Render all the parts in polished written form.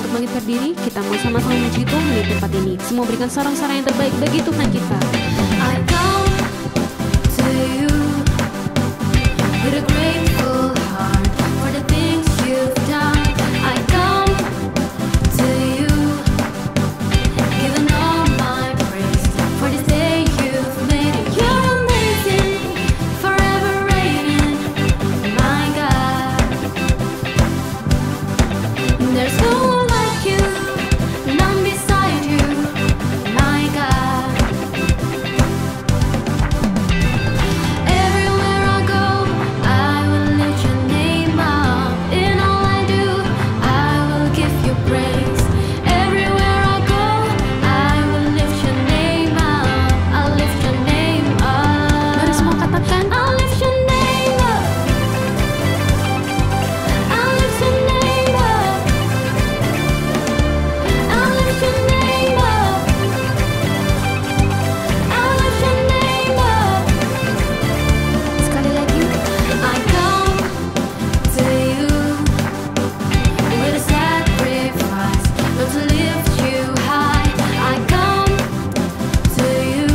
untuk bangkit berdiri, kita mau sama-sama memuji Tuhan di tempat ini. Semua berikan sorak-sorai yang terbaik bagi Tuhan kita. I come to you with a grateful heart for the things you've done. I come to you giving all my praise for this day you've made. You're amazing, forever reigning, my God. There's no one like you, none beside you, my God. Everywhere I go, I will lift your name up. In all I do, I will give you praise. Everywhere I go, I will lift your name up. I'll lift your name up. Mari semua katakan, I'll lift your name up. I'll lift your name up. I'll lift your name up. I'll lift your name up. sekali lagi. I come to you with a sacrifice, not to lift you high. I come to you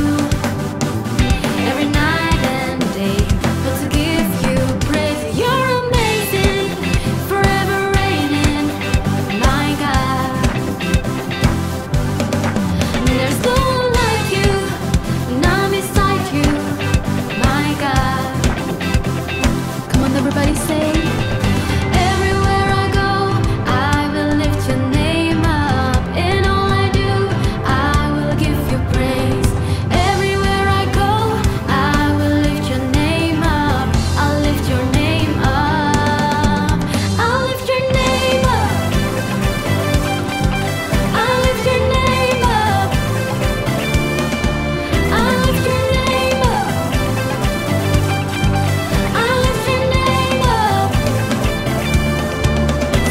every night and day, not to give you praise. You're amazing, forever reigning, my God. There's no one like you, none beside you, my God. Come on everybody say, Everywhere I go, I will lift your name up. In all I do, I will give you praise. Everywhere I go, I will lift your name up. I'll lift your name up. I'll lift your name up. I'll lift your name up. I'll lift your name up. I'll lift your name up.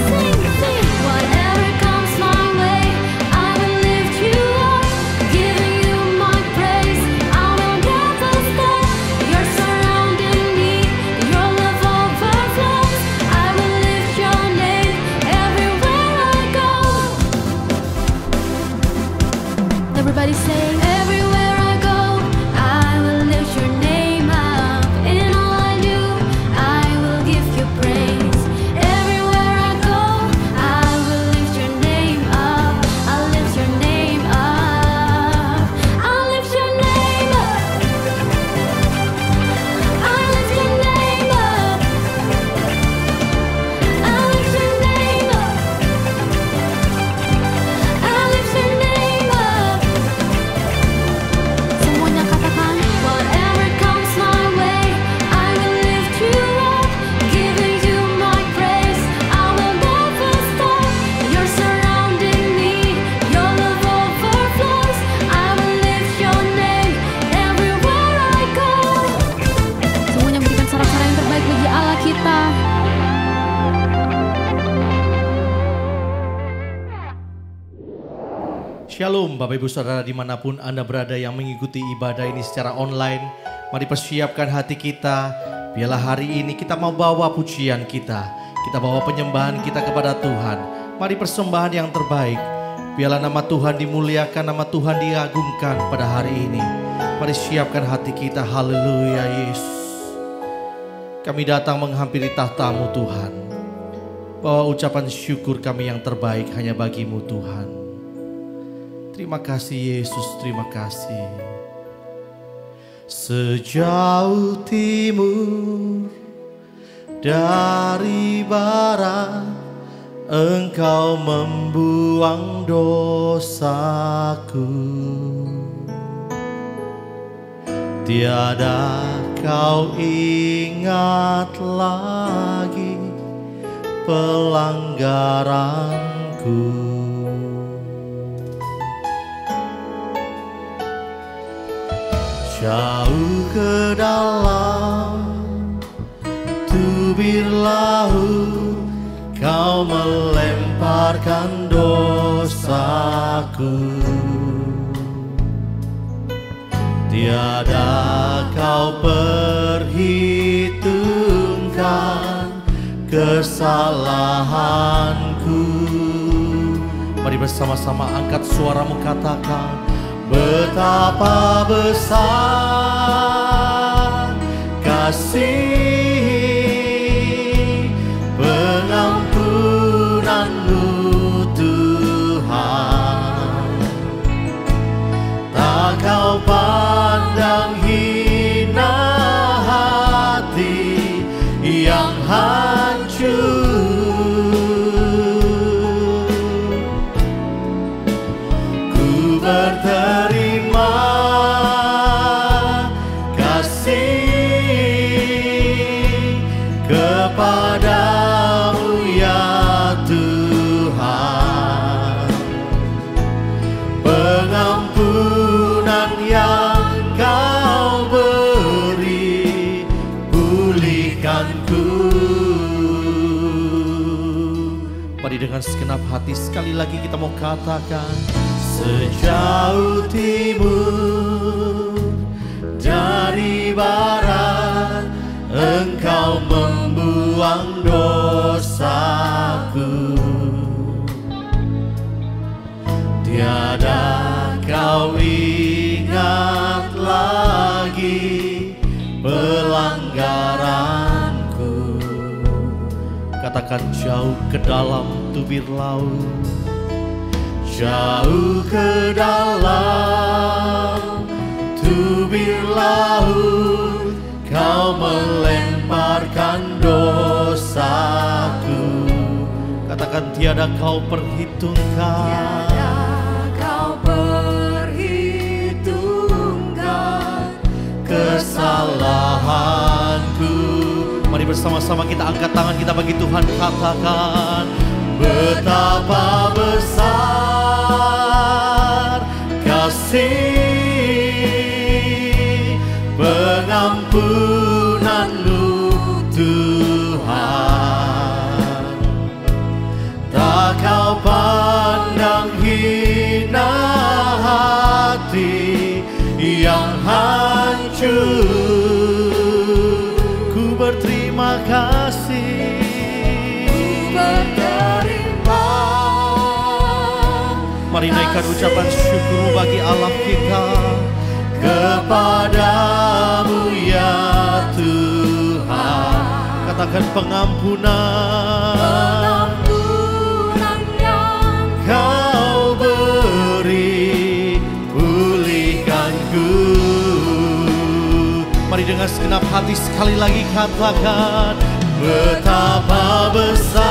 Sing, sing. Whatever comes my way, I will lift you up. Giving you my praise, I will never stop. You're surrounding me, your love overflows. I will lift your name everywhere I go. everybody say, Everywhere I go, I will lift your name up. In all I do, I will give you praise. Everywhere I go, I will lift your name up. I'll lift your name up. I'll lift your name up. I'll lift your name up. I'll lift your name up. I'll lift your name up. semuanya katakan, Whatever comes my way, I will lift you up. Giving you my praise, I will never stop. You're surrounding me, your love overflows. I will lift your name everywhere I go. semuanya berikan sorak-sorai yang terbaik bagi Allah kita. Shalom Bapak Ibu Saudara dimanapun Anda berada yang mengikuti ibadah ini secara online. Mari persiapkan hati kita. Biarlah hari ini kita mau bawa pujian kita. Kita bawa penyembahan kita kepada Tuhan. Mari persembahan yang terbaik. Biarlah nama Tuhan dimuliakan, nama Tuhan diagungkan pada hari ini. Mari siapkan hati kita. Haleluya Yesus. Kami datang menghampiri tahta-Mu Tuhan. Bawa ucapan syukur kami yang terbaik hanya bagi-Mu Tuhan. Terima kasih Yesus, terima kasih. Sejauh timur dari barat, Engkau membuang dosaku. Tiada Kau ingat lagi pelanggaranku. Jauh ke dalam tubir laut, Kau melemparkan dosaku. Tiada Kau perhitungkan kesalahanku. bersama-sama angkat suaramu, katakan, betapa besar kasih pengampunan-Mu Tuhan. Tak Kau pandang hina hati yang hancur. Ku berterima kasih kepadamu ya Tuhan. Pengampunan yang Kau beri, pulihkanku. Mari dengan segenap hati sekali lagi kita mau katakan, sejauh timur dari barat Engkau membuang dosaku. Tiada Kau ingat lagi pelanggaranku. Katakan, jauh ke dalam tubir laut, jauh ke dalam tubir laut Kau melemparkan dosaku. Katakan, tiada Kau perhitungkan, kesalahanku. Mari bersama-sama kita angkat tangan kita bagi Tuhan, katakan, betapa besar kasih pengampunan-Mu Tuhan. Tak Kau pandang hina hati yang hancur. Ku berterima kasih, mari naikkan ucapan syukur bagi Allah kita. Kepadamu ya Tuhan, katakan, pengampunan yang Kau beri, pulihkanku. Mari dengan segenap hati sekali lagi katakan, betapa besar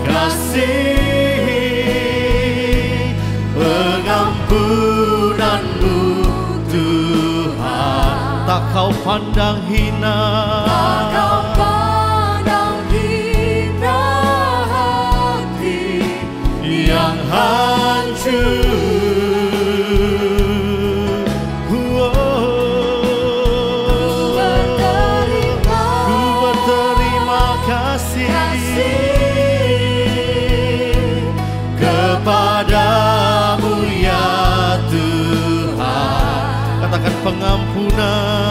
kasih pengampunan-Mu Tuhan. Tak Kau pandang hina, hati yang hancur. Kepadamu ya Tuhan, katakan, pengampunan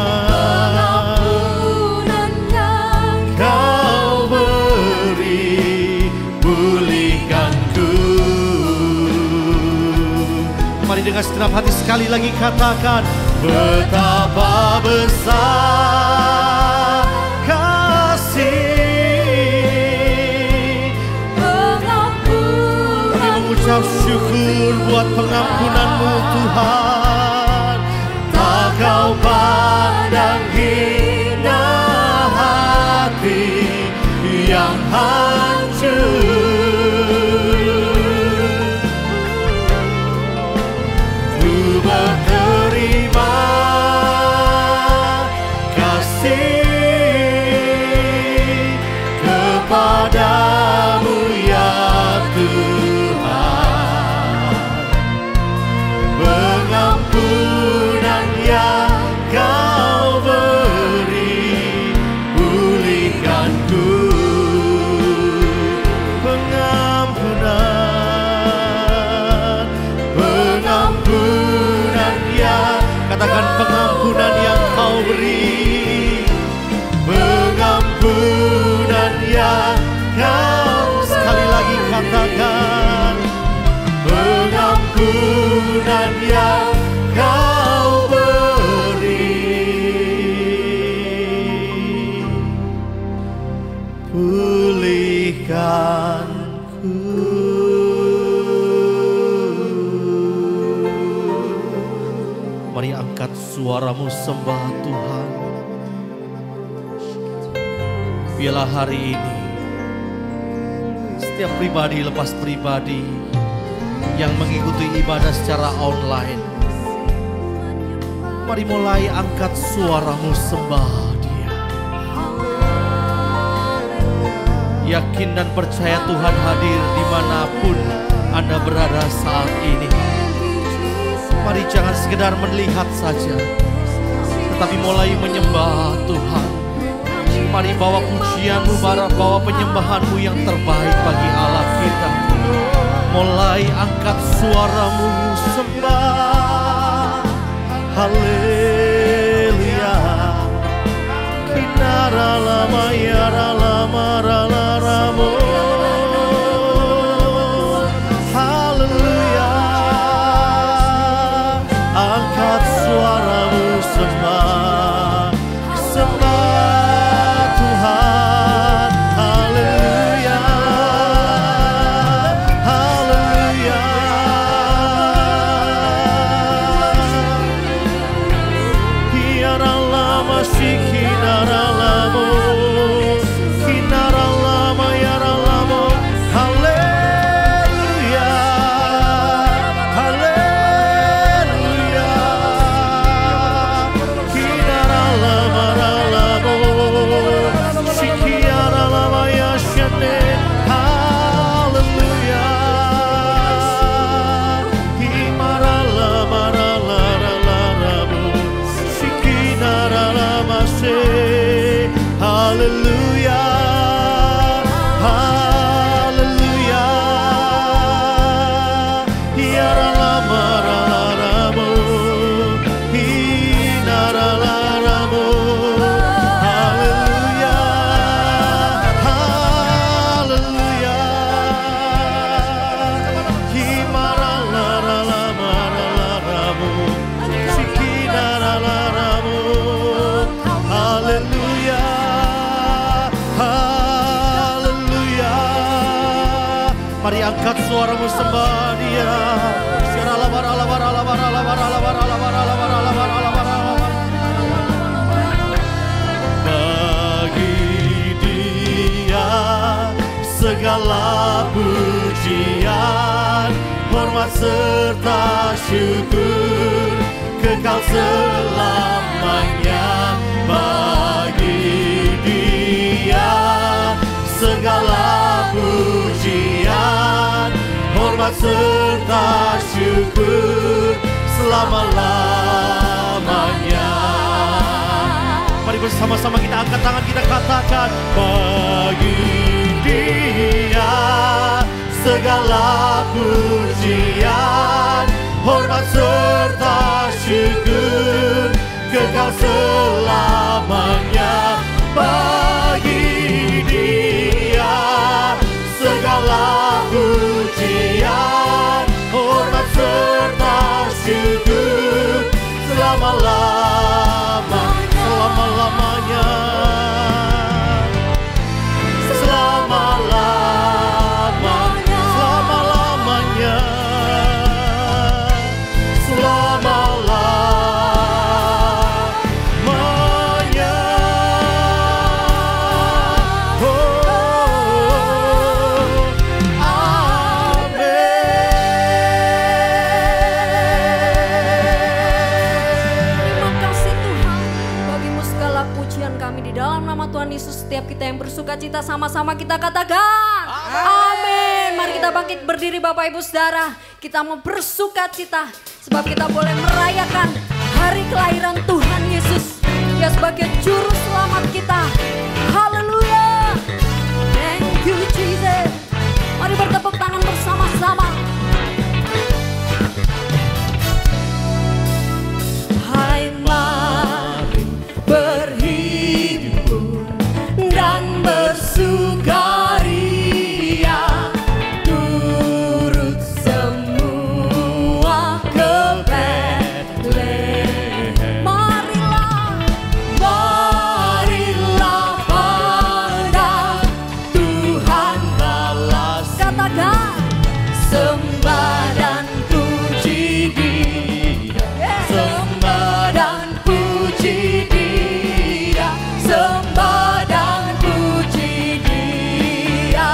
yang Kau beri, pulihkanku. Mari dengan segenap hati sekali lagi katakan, betapa besar kasih. Ucap syukur buat pengampunan-Mu Tuhan. Tak Kau pandang hina hati yang hancur. Ku berterima kasih kepadamu ya Tuhan. Pengampunan yang Kau beri, pulihkanku. Tuhan yang Kau beri. Pulihkanku. Mari angkat suaramu sembah Tuhan. Biarlah hari ini setiap pribadi lepas pribadi yang mengikuti ibadah secara online, mari mulai angkat suaramu sembah Dia. Yakin dan percaya Tuhan hadir dimanapun Anda berada saat ini. Mari jangan sekedar melihat saja, tetapi mulai menyembah Tuhan. Mari bawa pujianmu, bawa penyembahanmu yang terbaik bagi Allah kita. Mulai angkat suaramu sembah. Haleluya. Kinara lama yara lama rala ramo. Haleluya. Angkat suaramu sembah. Sembah Tuhan. Haleluya. Haleluya. Kiara lama sikinara lamo. Kinara lama yara lamo. Haleluya. Haleluya. Kinara lama ralamo. Sikiara lama yashane. Haleluya. Himara lama ralamo. Sikinara lama se. Haleluya. Haleluya. Hiara lama ralamo. Hinara ramo. Haleluya. Haleluya. Himara ralama ramo. Sikinara ramo. Haleluya. Haleluya. Mari angkat suaramu sembah Dia. Bagi Dia segala pujian, hormat serta syukur kekal selamanya. Bagi Dia segala pujian, hormat serta syukur selama-lamanya. Mari bersama-sama kita angkat tangan, kita katakan, bagi Dia segala pujian, hormat serta syukur kekal selamanya. Bagi Dia segala pujian, hormat serta syukur selama-lamanya. Selama-lamanya. Selama-lamanya. Selama-lamanya. Selama-lamanya. Tuhan Yesus, setiap kita yang bersuka cita sama-sama kita katakan amin. Mari kita bangkit berdiri Bapak Ibu Saudara. Kita mau bersuka cita sebab kita boleh merayakan hari kelahiran Tuhan Yesus. Dia sebagai juru selamat kita. Haleluya. Thank you Jesus. Mari bertepuk tangan bersama-sama. Hai mari berhimpun dan bersukaria, turut semua kebenaran sembah dan puji Dia, sembah dan puji Dia, sembah dan puji Dia,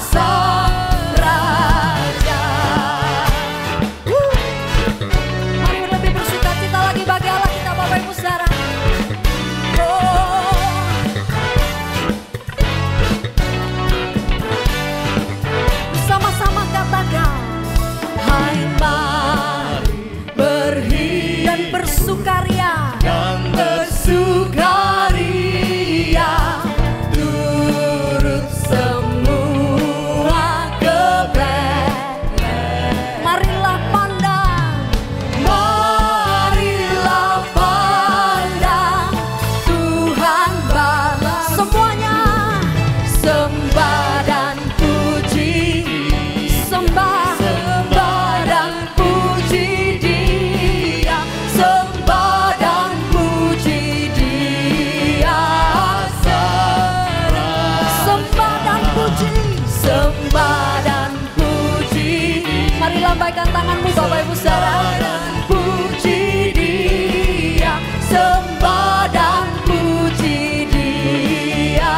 Sang Raja. Mari lebih bersukacita lagi bagi Allah kita, Bapak Ibu Saudara. Bersama-sama katakan, hai mari berhidup dan bersukaria, turut semua ke Betlehem. Marilah pandang Tuhan balas semuanya, sembah dan puji, sembah dan puji Dia, sembah dan puji Dia, sembah dan puji. Mari lambaikan tanganmu Bapak Ibu Saudara, puji Dia, sembah dan puji Dia,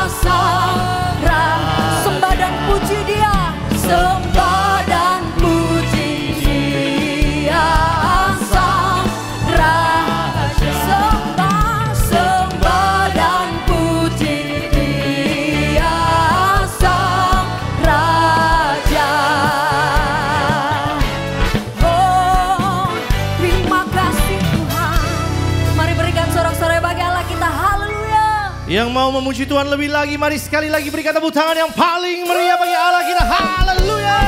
Sang Raja. Sembah dan puji Dia, sembah dan puji Dia, Sang Raja. Sembah dan puji Dia, Sang Raja. Oh, terima kasih Tuhan. Mari berikan sorak-sorai bagi Allah kita. Haleluya. Yang mau memuji Tuhan lebih lagi, mari sekali lagi berikan tepuk tangan yang paling meriah bagi Allah kita. Haleluya.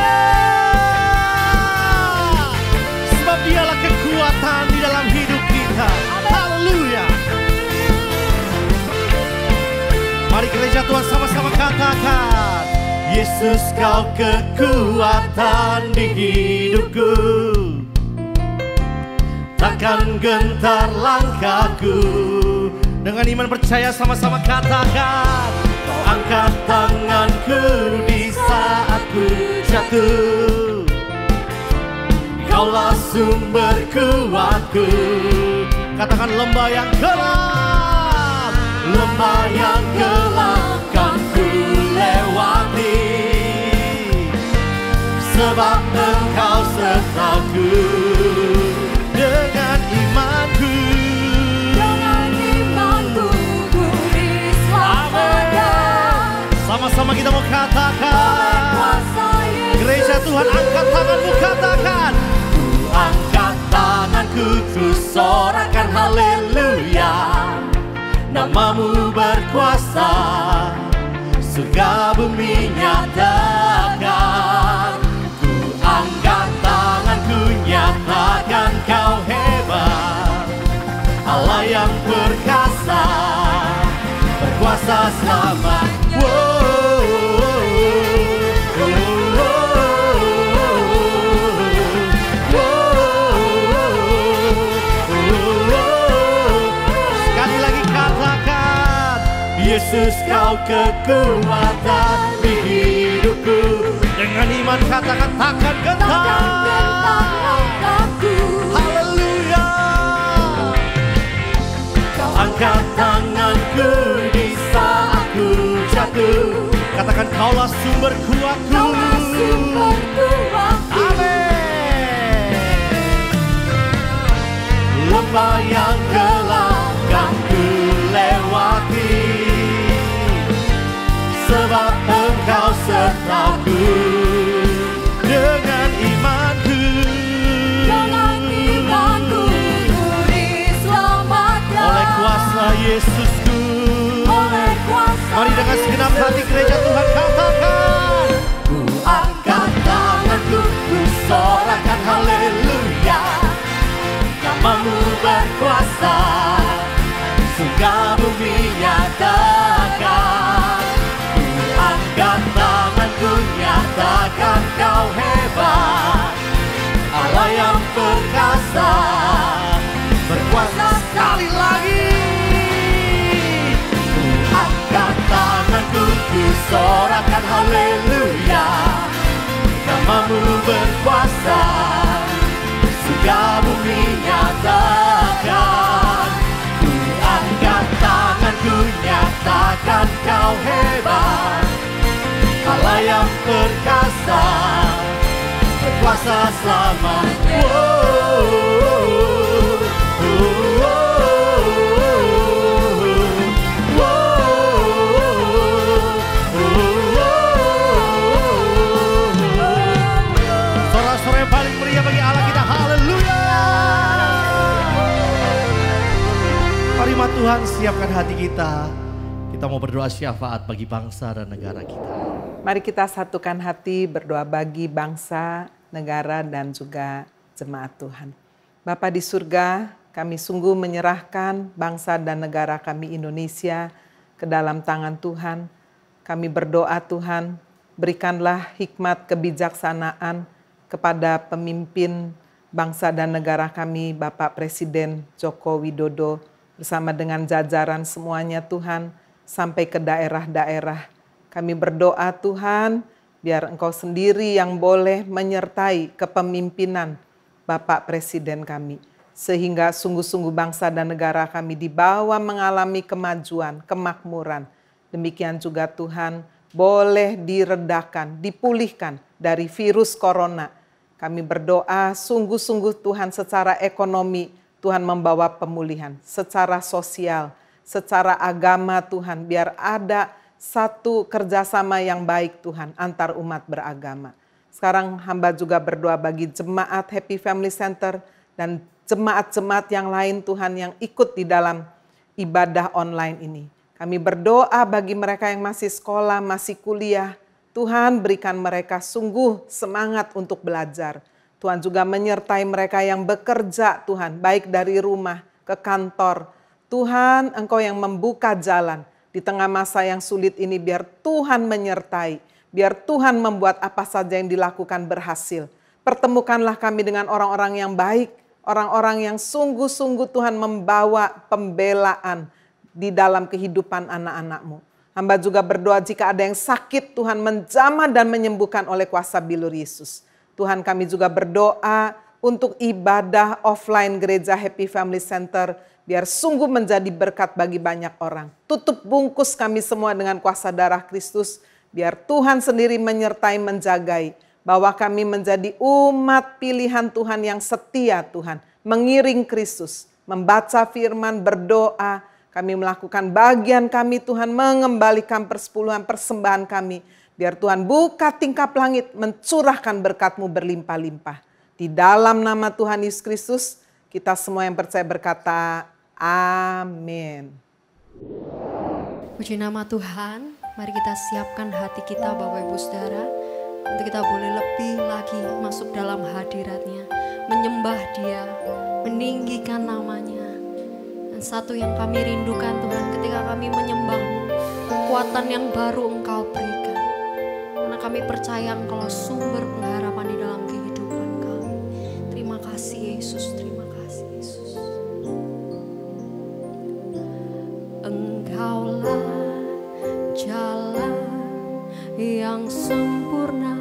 Sebab Dialah kekuatan di dalam hidup kita. Haleluya. Mari gereja Tuhan sama-sama katakan, Yesus kau kekuatan di hidupku, takkan gentar langkahku. Dengan iman percaya sama-sama katakan, kau angkat tanganku di saat ku jatuh, kaulah sumber kuatku. Katakan lembah yang gelap kan ku lewati, sebab Engkau sertaku. Dengan imanku ku diselamatkan. sama-sama kita mau katakan, gereja Tuhan angkat tanganmu, katakan, ku angkat tanganku, ku sorakan haleluya. Namamu berkuasa, surga bumi nyatakan. Ku angkat tanganku, nyatakan kau hebat, Allah yang perkasa, berkuasa selamanya. Sekali lagi katakan, Yesus kau kekuatan di hidupku. Dengan iman katakan, takkan gentar langkahku. Haleluya. Kau angkat tanganku di saat ku jatuh. Katakan, kaulah sumber kuatku. Amin. Lembah yang gelap kan ku lewati, sebab Engkau sertaku. Dengan imanku ku diselamatkan. oleh kuasa Yesusku. Mari dengan segenap hati gereja Tuhan katakan, ku angkat tanganku, ku sorakan haleluya. Namamu berkuasa, surga bumi nyatakan. Ku angkat tanganku, nyatakan kau hebat, Allah yang perkasa, berkuasa. Sekali lagi, ku angkat tanganku, ku sorakan haleluya. Namamu berkuasa, surga bumi nyatakan. Ku angkat tanganku, nyatakan kau hebat, Allah yang perkasa, berkuasa selamanya. Suara-suara yang paling meriah bagi Allah kita, haleluya. Mari Tuhan siapkan hati kita. Kita mau berdoa syafaat bagi bangsa dan negara kita. Mari kita satukan hati berdoa bagi bangsa, negara, dan juga jemaat Tuhan. Bapa di surga, kami sungguh menyerahkan bangsa dan negara kami Indonesia ke dalam tangan Tuhan. Kami berdoa Tuhan, berikanlah hikmat kebijaksanaan kepada pemimpin bangsa dan negara kami, Bapak Presiden Joko Widodo, bersama dengan jajaran semuanya Tuhan, sampai ke daerah-daerah. Kami berdoa Tuhan, biar Engkau sendiri yang boleh menyertai kepemimpinan Bapak Presiden kami. Sehingga sungguh-sungguh bangsa dan negara kami dibawa mengalami kemajuan, kemakmuran. Demikian juga Tuhan, boleh diredakan, dipulihkan dari virus corona. Kami berdoa sungguh-sungguh Tuhan secara ekonomi, Tuhan membawa pemulihan. Secara sosial, secara agama Tuhan, biar ada satu kerjasama yang baik Tuhan antar umat beragama. Sekarang hamba juga berdoa bagi jemaat Happy Family Center dan jemaat-jemaat yang lain Tuhan yang ikut di dalam ibadah online ini. Kami berdoa bagi mereka yang masih sekolah, masih kuliah. Tuhan berikan mereka sungguh semangat untuk belajar. Tuhan juga menyertai mereka yang bekerja Tuhan, baik dari rumah ke kantor. Tuhan, Engkau yang membuka jalan di tengah masa yang sulit ini, biar Tuhan menyertai, biar Tuhan membuat apa saja yang dilakukan berhasil. Pertemukanlah kami dengan orang-orang yang baik, orang-orang yang sungguh-sungguh Tuhan membawa pembelaan di dalam kehidupan anak-anak-Mu. Hamba juga berdoa jika ada yang sakit, Tuhan menjamah dan menyembuhkan oleh kuasa bilur Yesus. Tuhan, kami juga berdoa untuk ibadah offline gereja Happy Family Center, biar sungguh menjadi berkat bagi banyak orang. Tutup bungkus kami semua dengan kuasa darah Kristus, biar Tuhan sendiri menyertai, menjagai, bahwa kami menjadi umat pilihan Tuhan yang setia Tuhan, mengiring Kristus, membaca firman, berdoa, kami melakukan bagian kami Tuhan, mengembalikan persepuluhan persembahan kami, biar Tuhan buka tingkap langit, mencurahkan berkat-Mu berlimpah-limpah. Di dalam nama Tuhan Yesus Kristus, kita semua yang percaya berkata, amin. Puji nama Tuhan, mari kita siapkan hati kita Bapak Ibu Saudara, untuk kita boleh lebih lagi masuk dalam hadirat-Nya, menyembah Dia, meninggikan nama-Nya. Dan satu yang kami rindukan Tuhan, ketika kami menyembah-Mu, kekuatan yang baru Engkau berikan. Karena kami percaya Engkau sumber pengharapan di dalam kehidupan kami. Terima kasih Yesus, terima kasih Yesus. Engkaulah jalan yang sempurna,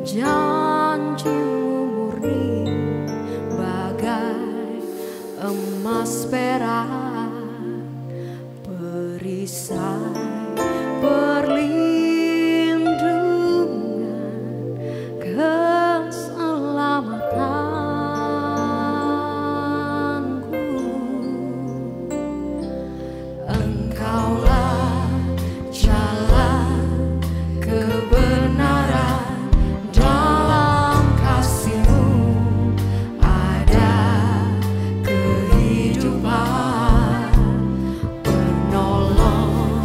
janji-Mu murni, bagai emas perak, perisai perlindungan, keselamatanku. Engkaulah jalan kebenaran, dalam kasih-Mu ada kehidupan, penolong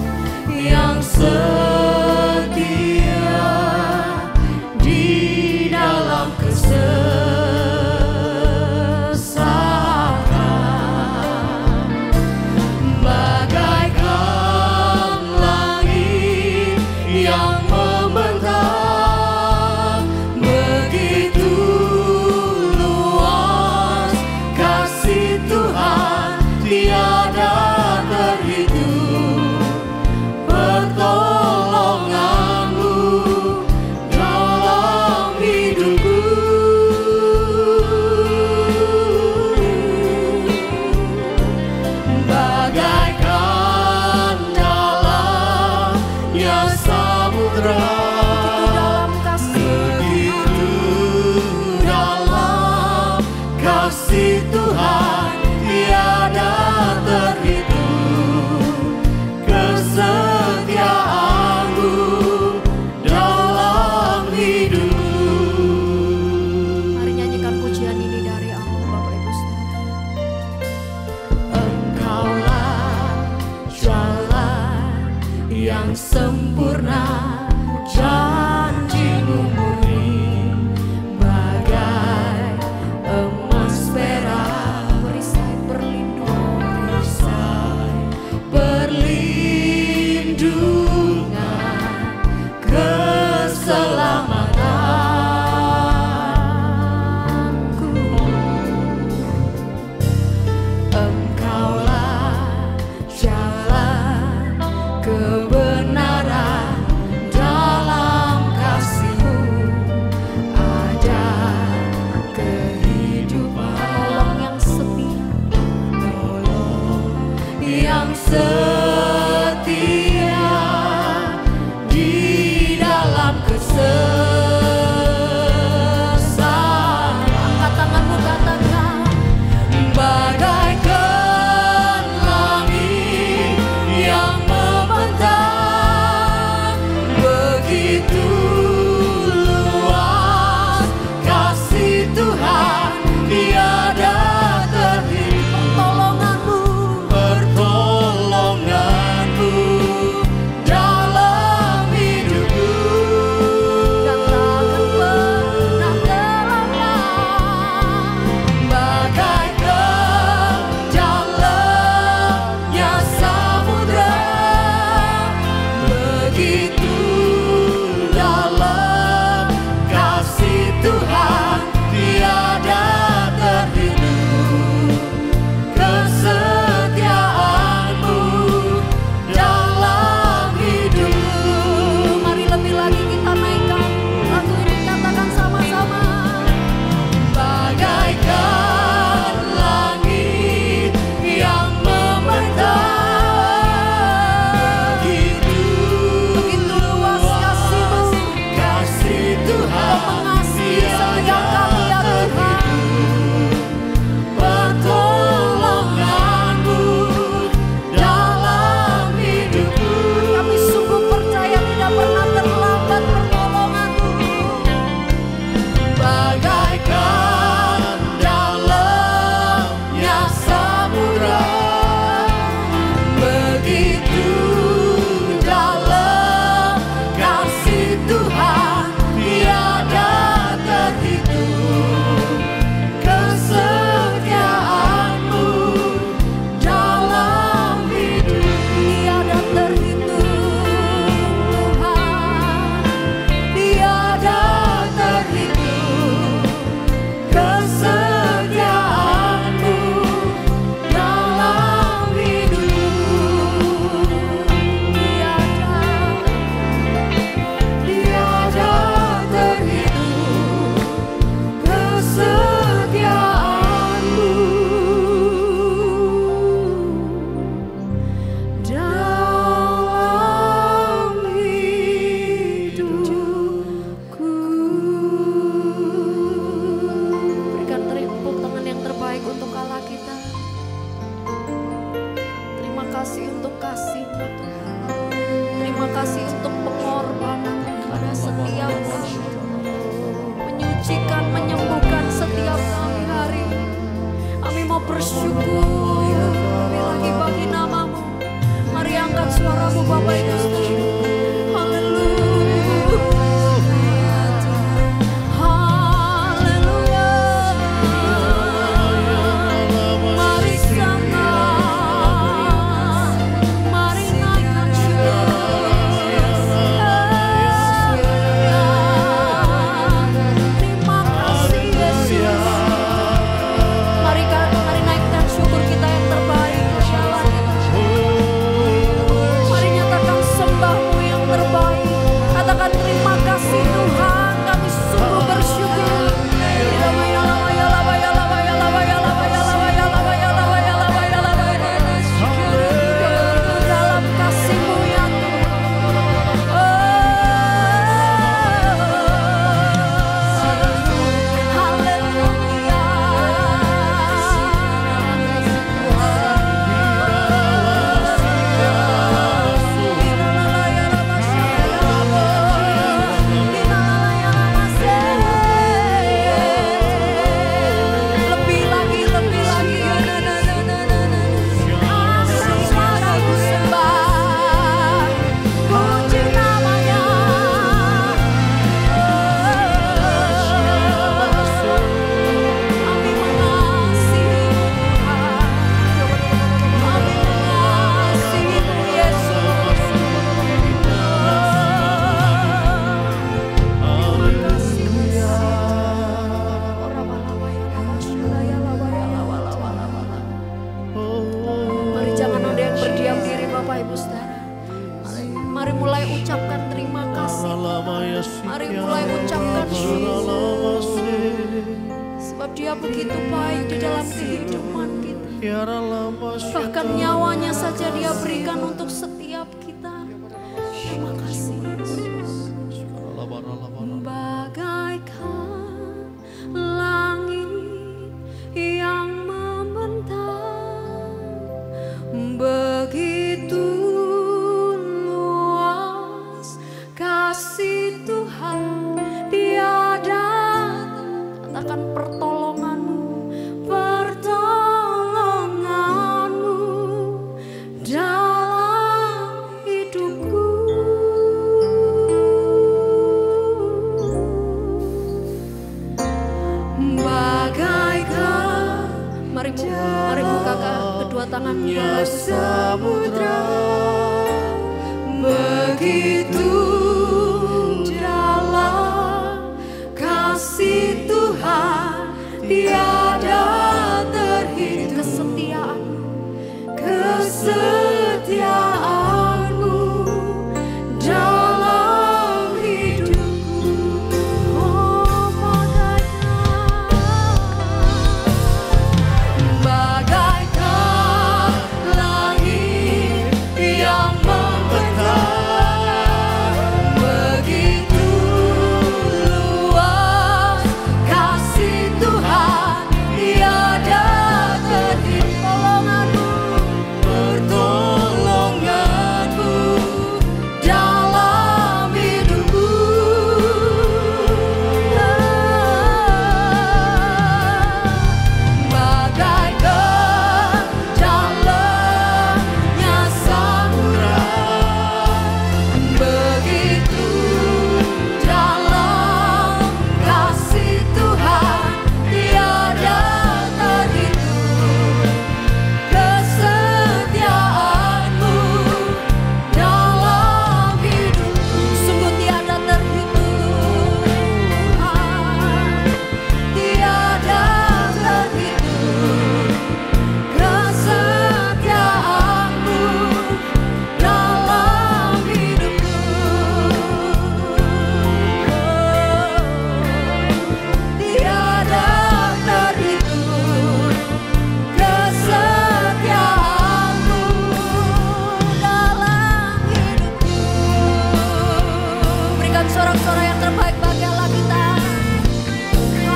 Dia begitu baik di dalam kehidupan kita. Bahkan nyawanya saja Dia berikan untuk setiap kita. Terima kasih Yesus. Bagaikan langit yang membentang, begitu luas kasih Tuhan. Tiada, katakan pertolongan-Mu, pertolongan-Mu dalam hidupku. Bagaikan, mari buka kedua tanganmu Bapak Ibu samudra, begitu dalam kasih Tuhan, tiada terhitung kesetiaan-Mu dalam hidupku. Oh, bagaikan langit yang membentang, begitu luas kasih Tuhan, tiada terhitung. Pertolongan-Mu dalam hidupku. Bagaikan dalamnya samudra, begitu dalam kasih Tuhan, tiada terhitung kesetiaan-Mu dalam hidupku. Sungguh tiada terhitung, tiada terhitung kesetiaan-Mu dalam hidupku. Tiada terhitung kesetiaan-Mu dalam hidupku. Berikan sorak-sorai yang terbaik bagi Allah kita. Haleluya.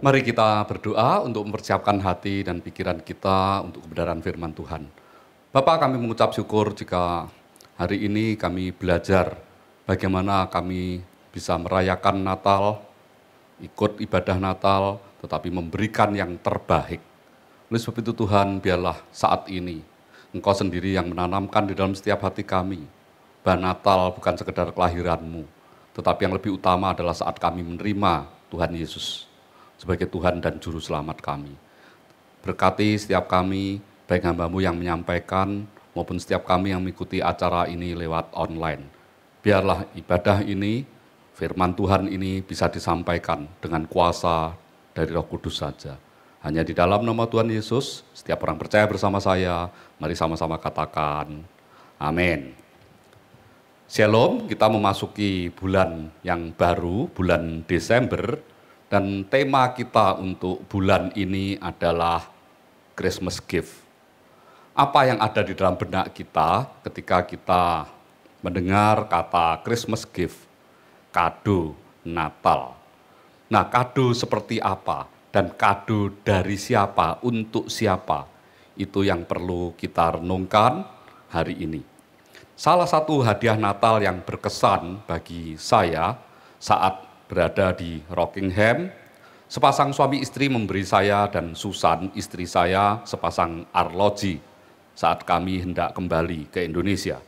Mari kita berdoa untuk mempersiapkan hati dan pikiran kita untuk kebenaran firman Tuhan. Bapa, kami mengucap syukur jika hari ini kami belajar bagaimana kami bisa merayakan Natal, ikut ibadah Natal, tetapi memberikan yang terbaik. Oleh sebab itu Tuhan, biarlah saat ini Engkau sendiri yang menanamkan di dalam setiap hati kami bahwa Natal bukan sekedar kelahiran-Mu, tetapi yang lebih utama adalah saat kami menerima Tuhan Yesus sebagai Tuhan dan Juru Selamat kami. Berkati setiap kami, baik hamba-Mu yang menyampaikan, maupun setiap kami yang mengikuti acara ini lewat online. Biarlah ibadah ini, firman Tuhan ini bisa disampaikan dengan kuasa dari Roh Kudus saja. Hanya di dalam nama Tuhan Yesus, setiap orang percaya bersama saya, mari sama-sama katakan, amin. Shalom, kita memasuki bulan yang baru, bulan Desember, dan tema kita untuk bulan ini adalah Christmas gift. Apa yang ada di dalam benak kita ketika kita mendengar kata Christmas gift, kado Natal. Nah, kado seperti apa dan kado dari siapa, untuk siapa, itu yang perlu kita renungkan hari ini. Salah satu hadiah Natal yang berkesan bagi saya saat berada di Rockingham, sepasang suami istri memberi saya dan Susan, istri saya, sepasang arloji saat kami hendak kembali ke Indonesia.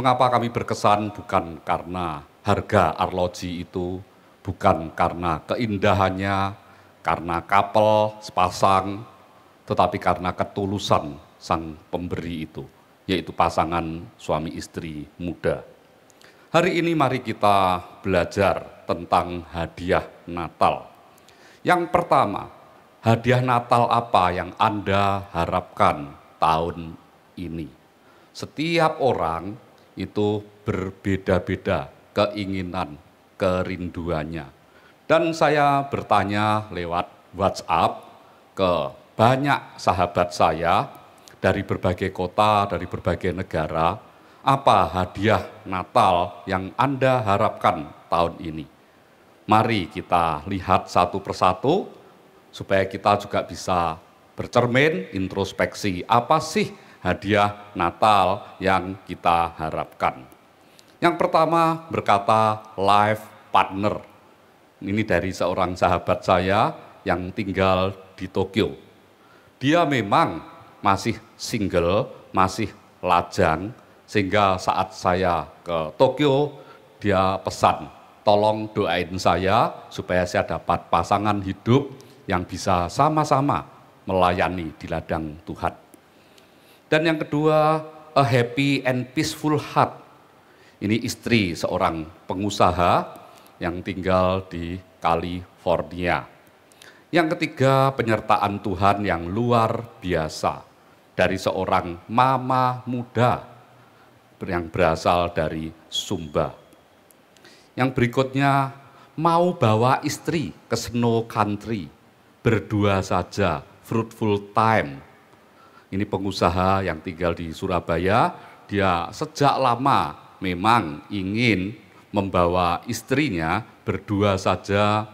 Mengapa kami berkesan? Bukan karena harga arloji itu, bukan karena keindahannya, karena couple sepasang, tetapi karena ketulusan sang pemberi itu, yaitu pasangan suami istri muda. Hari ini mari kita belajar tentang hadiah Natal. Yang pertama, hadiah Natal apa yang Anda harapkan tahun ini. Setiap orang itu berbeda-beda keinginan, kerinduannya. Dan saya bertanya lewat WhatsApp ke banyak sahabat saya dari berbagai kota, dari berbagai negara, apa hadiah Natal yang Anda harapkan tahun ini? Mari kita lihat satu persatu supaya kita juga bisa bercermin, introspeksi, apa sih hadiah Natal yang kita harapkan. Yang pertama berkata life partner. Ini dari seorang sahabat saya yang tinggal di Tokyo. Dia memang masih single, masih lajang, sehingga saat saya ke Tokyo, dia pesan, tolong doain saya supaya saya dapat pasangan hidup yang bisa sama-sama melayani di ladang Tuhan. Dan yang kedua, a happy and peaceful heart. Ini istri seorang pengusaha yang tinggal di California. Yang ketiga, penyertaan Tuhan yang luar biasa dari seorang mama muda yang berasal dari Sumba. Yang berikutnya, mau bawa istri ke snow country, berdua saja, fruitful time. Ini pengusaha yang tinggal di Surabaya, dia sejak lama memang ingin membawa istrinya berdua saja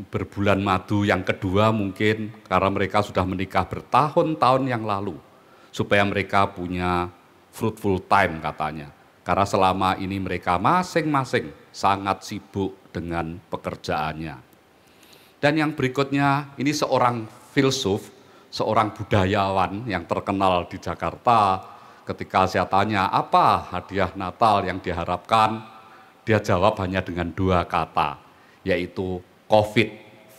berbulan madu yang kedua mungkin karena mereka sudah menikah bertahun-tahun yang lalu. Supaya mereka punya fruitful time katanya. Karena selama ini mereka masing-masing sangat sibuk dengan pekerjaannya. Dan yang berikutnya ini seorang filsuf, seorang budayawan yang terkenal di Jakarta. Ketika saya tanya apa hadiah Natal yang diharapkan, dia jawab hanya dengan 2 kata, yaitu COVID,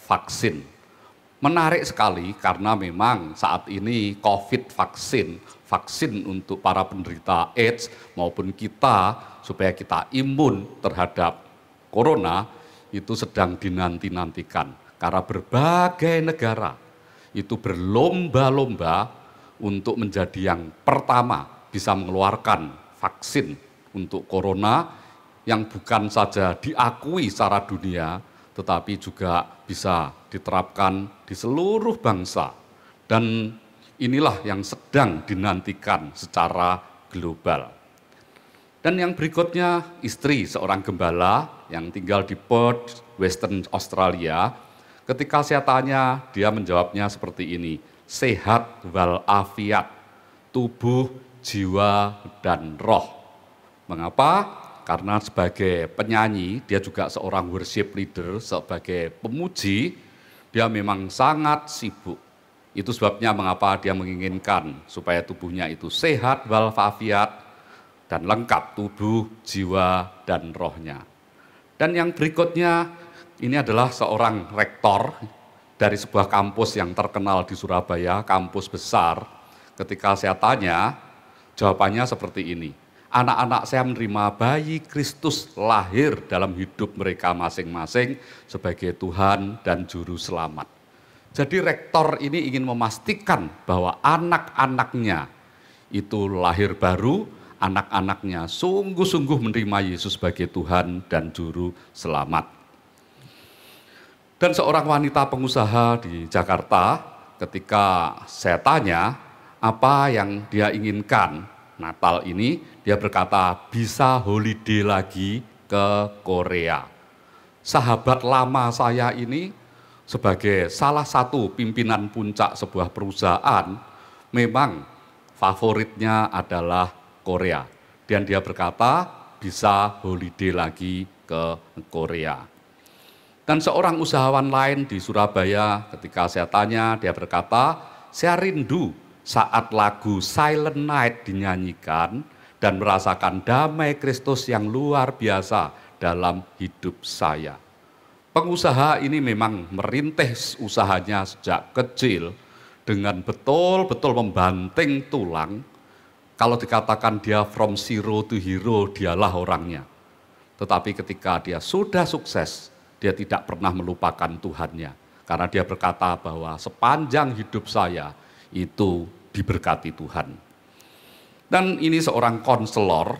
vaksin. Menarik sekali karena memang saat ini COVID vaksin untuk para penderita AIDS maupun kita supaya kita imun terhadap corona itu sedang dinanti-nantikan. Karena berbagai negara itu berlomba-lomba untuk menjadi yang pertama bisa mengeluarkan vaksin untuk corona yang bukan saja diakui secara dunia, tetapi juga bisa diterapkan di seluruh bangsa. Dan inilah yang sedang dinantikan secara global. Dan yang berikutnya, istri seorang gembala yang tinggal di Perth, Western Australia. Ketika saya tanya, dia menjawabnya seperti ini, sehat walafiat, tubuh, jiwa, dan roh. Mengapa? Karena sebagai penyanyi, dia juga seorang worship leader, sebagai pemuji, dia memang sangat sibuk. Itu sebabnya mengapa dia menginginkan supaya tubuhnya itu sehat walafiat dan lengkap tubuh, jiwa, dan rohnya. Dan yang berikutnya, ini adalah seorang rektor dari sebuah kampus yang terkenal di Surabaya, kampus besar. Ketika saya tanya, jawabannya seperti ini. Anak-anak saya menerima bayi Kristus lahir dalam hidup mereka masing-masing sebagai Tuhan dan Juru Selamat. Jadi rektor ini ingin memastikan bahwa anak-anaknya itu lahir baru, anak-anaknya sungguh-sungguh menerima Yesus sebagai Tuhan dan Juru Selamat. Dan seorang wanita pengusaha di Jakarta, ketika saya tanya apa yang dia inginkan Natal ini, dia berkata bisa holiday lagi ke Korea. Sahabat lama saya ini sebagai salah satu pimpinan puncak sebuah perusahaan, memang favoritnya adalah Korea. Dan dia berkata bisa holiday lagi ke Korea. Dan seorang usahawan lain di Surabaya ketika saya tanya, dia berkata, saya rindu saat lagu Silent Night dinyanyikan dan merasakan damai Kristus yang luar biasa dalam hidup saya. Pengusaha ini memang merintis usahanya sejak kecil dengan betul-betul membanting tulang. Kalau dikatakan dia from zero to hero, dialah orangnya. Tetapi ketika dia sudah sukses, dia tidak pernah melupakan Tuhannya. Karena dia berkata bahwa sepanjang hidup saya itu diberkati Tuhan. Dan ini seorang konselor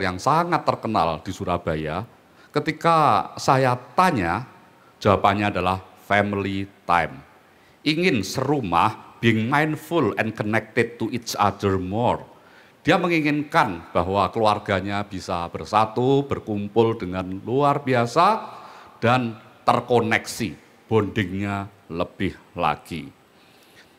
yang sangat terkenal di Surabaya. Ketika saya tanya, jawabannya adalah family time. Ingin serumah, being mindful and connected to each other more. Dia menginginkan bahwa keluarganya bisa bersatu, berkumpul dengan luar biasa, dan terkoneksi, bondingnya lebih lagi.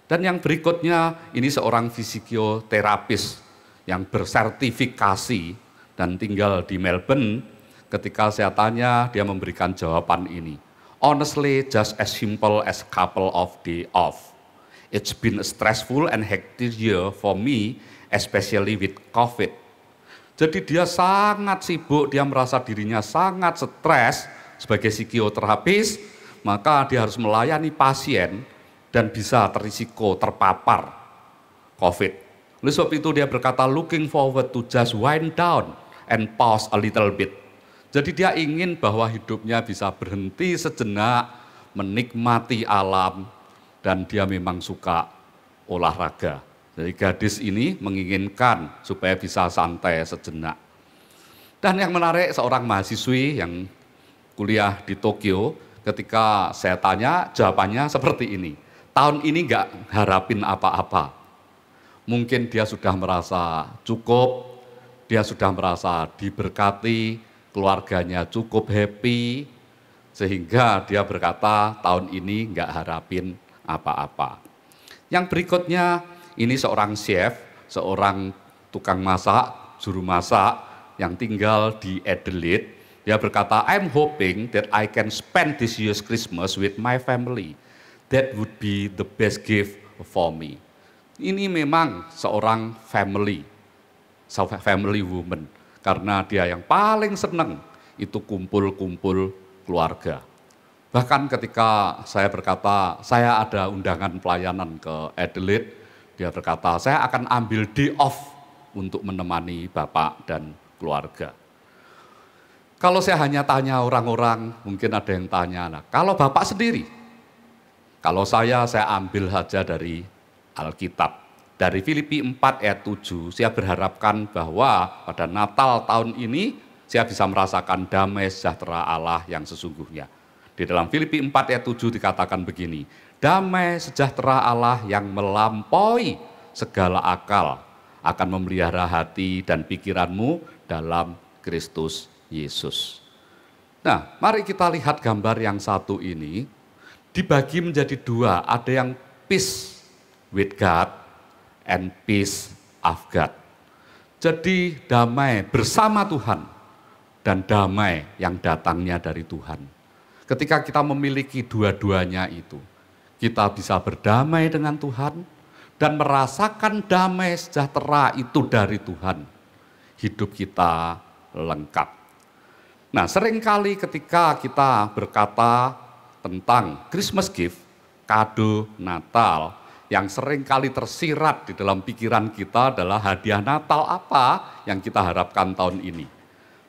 Dan yang berikutnya, ini seorang fisioterapis yang bersertifikasi dan tinggal di Melbourne. Ketika saya tanya, dia memberikan jawaban ini. Honestly, just as simple as couple of day off. It's been a stressful and hectic year for me, especially with COVID. Jadi dia sangat sibuk, dia merasa dirinya sangat stres sebagai psikoterapis, maka dia harus melayani pasien dan bisa terisiko terpapar COVID. Oleh sebab itu dia berkata, looking forward to just wind down and pause a little bit. Jadi dia ingin bahwa hidupnya bisa berhenti sejenak, menikmati alam, dan dia memang suka olahraga. Jadi gadis ini menginginkan supaya bisa santai sejenak. Dan yang menarik, seorang mahasiswi yang kuliah di Tokyo, ketika saya tanya, jawabannya seperti ini. Tahun ini nggak harapin apa-apa. Mungkin dia sudah merasa cukup, dia sudah merasa diberkati, keluarganya cukup happy, sehingga dia berkata tahun ini nggak harapin apa-apa. Yang berikutnya, ini seorang chef, seorang tukang masak, juru masak yang tinggal di Adelaide. Dia berkata, I'm hoping that I can spend this year's Christmas with my family. That would be the best gift for me. Ini memang seorang family woman. Karena dia yang paling senang itu kumpul-kumpul keluarga. Bahkan ketika saya berkata, saya ada undangan pelayanan ke Adelaide, dia berkata, saya akan ambil day off untuk menemani Bapak dan keluarga. Kalau saya hanya tanya orang-orang, mungkin ada yang tanya, nah, kalau Bapak sendiri, kalau saya ambil saja dari Alkitab. Dari Filipi 4 ayat 7, saya berharapkan bahwa pada Natal tahun ini, saya bisa merasakan damai sejahtera Allah yang sesungguhnya. Di dalam Filipi 4 ayat 7 dikatakan begini, damai sejahtera Allah yang melampaui segala akal akan memelihara hati dan pikiranmu dalam Kristus Yesus. Nah, mari kita lihat gambar yang satu ini, dibagi menjadi dua, ada yang peace with God and peace of God. Jadi damai bersama Tuhan dan damai yang datangnya dari Tuhan. Ketika kita memiliki dua-duanya itu, kita bisa berdamai dengan Tuhan dan merasakan damai sejahtera itu dari Tuhan. Hidup kita lengkap. Nah, seringkali ketika kita berkata tentang Christmas gift, kado Natal, yang seringkali tersirat di dalam pikiran kita adalah hadiah Natal apa yang kita harapkan tahun ini.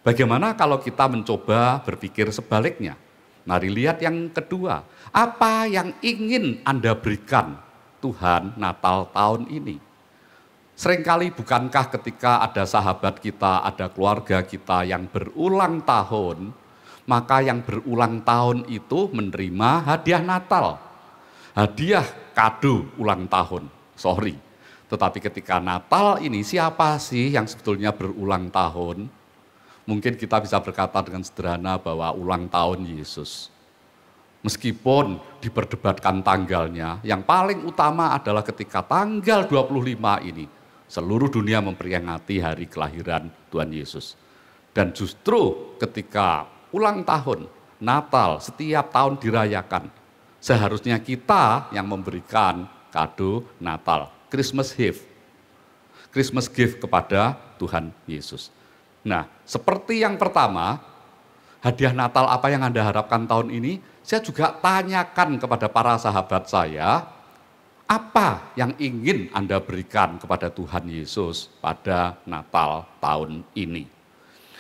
Bagaimana kalau kita mencoba berpikir sebaliknya? Mari lihat yang kedua, apa yang ingin Anda berikan Tuhan Natal tahun ini? Seringkali bukankah ketika ada sahabat kita, ada keluarga kita yang berulang tahun, maka yang berulang tahun itu menerima hadiah Natal. Hadiah kado ulang tahun, Tetapi ketika Natal ini siapa sih yang sebetulnya berulang tahun? Mungkin kita bisa berkata dengan sederhana bahwa ulang tahun Yesus. Meskipun diperdebatkan tanggalnya, yang paling utama adalah ketika tanggal 25 ini, seluruh dunia memperingati hari kelahiran Tuhan Yesus. Dan justru ketika ulang tahun, Natal, setiap tahun dirayakan, seharusnya kita yang memberikan kado Natal, Christmas gift kepada Tuhan Yesus. Nah, seperti yang pertama, hadiah Natal apa yang Anda harapkan tahun ini, saya juga tanyakan kepada para sahabat saya, apa yang ingin Anda berikan kepada Tuhan Yesus pada Natal tahun ini.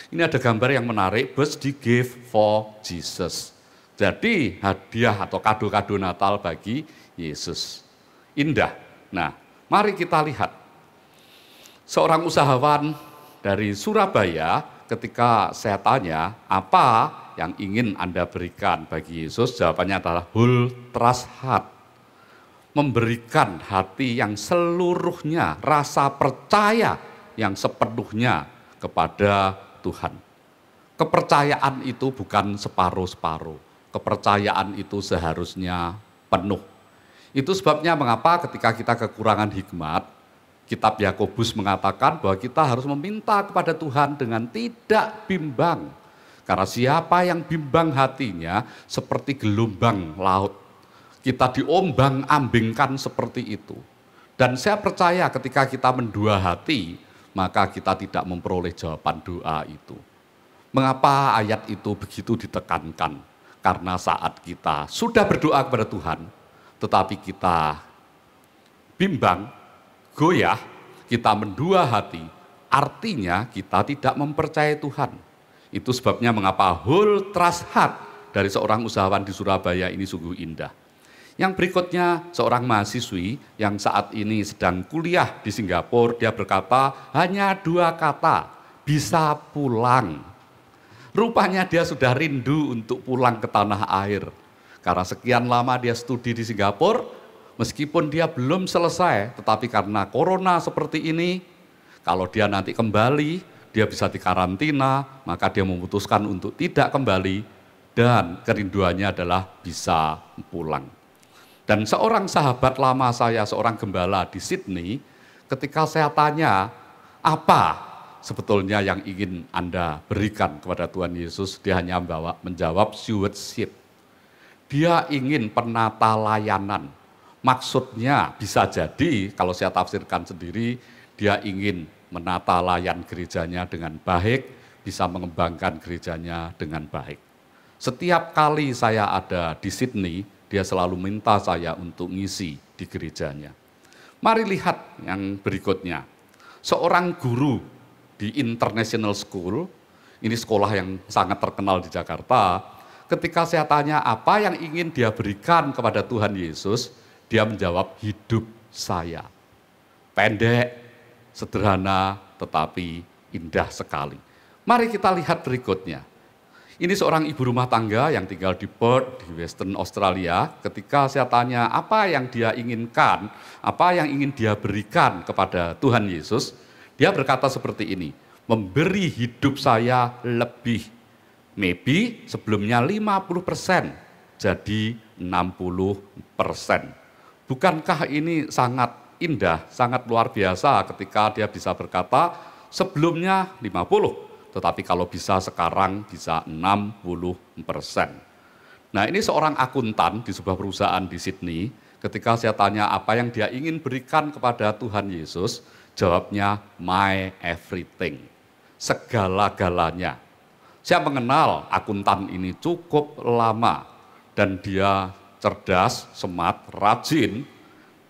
Ini ada gambar yang menarik, birthday gift for Jesus. Jadi hadiah atau kado-kado Natal bagi Yesus. Indah. Nah, mari kita lihat. seorang usahawan dari Surabaya, ketika saya tanya, apa yang ingin Anda berikan bagi Yesus? Jawabannya adalah whole trust heart. Memberikan hati yang seluruhnya, rasa percaya yang sepenuhnya kepada Tuhan. Kepercayaan itu bukan separuh-separuh. Kepercayaan itu seharusnya penuh. Itu sebabnya mengapa ketika kita kekurangan hikmat, kitab Yakobus mengatakan bahwa kita harus meminta kepada Tuhan dengan tidak bimbang. Karena siapa yang bimbang hatinya seperti gelombang laut. Kita diombang-ambingkan seperti itu. Dan saya percaya ketika kita mendua hati, maka kita tidak memperoleh jawaban doa itu. Mengapa ayat itu begitu ditekankan? Karena saat kita sudah berdoa kepada Tuhan, tetapi kita bimbang, goyah, kita mendua hati, artinya kita tidak mempercayai Tuhan. Itu sebabnya mengapa whole trust heart dari seorang usahawan di Surabaya ini sungguh indah. Yang berikutnya, seorang mahasiswi yang saat ini sedang kuliah di Singapura, dia berkata hanya 2 kata, bisa pulang. Rupanya dia sudah rindu untuk pulang ke tanah air. Karena sekian lama dia studi di Singapura, meskipun dia belum selesai, tetapi karena corona seperti ini, kalau dia nanti kembali, dia bisa dikarantina, maka dia memutuskan untuk tidak kembali, dan kerinduannya adalah bisa pulang. Dan seorang sahabat lama saya, seorang gembala di Sydney, ketika saya tanya, apa sebetulnya yang ingin Anda berikan kepada Tuhan Yesus, dia hanya menjawab stewardship. Dia ingin penata layanan. Maksudnya bisa jadi, kalau saya tafsirkan sendiri, dia ingin menata layan gerejanya dengan baik, bisa mengembangkan gerejanya dengan baik. Setiap kali saya ada di Sydney, dia selalu minta saya untuk ngisi di gerejanya. Mari lihat yang berikutnya. Seorang guru di International School, ini sekolah yang sangat terkenal di Jakarta, ketika saya tanya apa yang ingin dia berikan kepada Tuhan Yesus, dia menjawab hidup saya. Pendek, sederhana, tetapi indah sekali. Mari kita lihat berikutnya. Ini seorang ibu rumah tangga yang tinggal di Perth, di Western Australia. Ketika saya tanya apa yang dia inginkan, apa yang ingin dia berikan kepada Tuhan Yesus, dia berkata seperti ini, memberi hidup saya lebih. Maybe sebelumnya 50%, jadi 60%. Bukankah ini sangat indah, sangat luar biasa ketika dia bisa berkata, sebelumnya 50%. Tetapi kalau bisa sekarang bisa 60%. Nah, ini seorang akuntan di sebuah perusahaan di Sydney, ketika saya tanya apa yang dia ingin berikan kepada Tuhan Yesus, jawabnya my everything, segala-galanya. Saya mengenal akuntan ini cukup lama, dan dia cerdas, smart, rajin,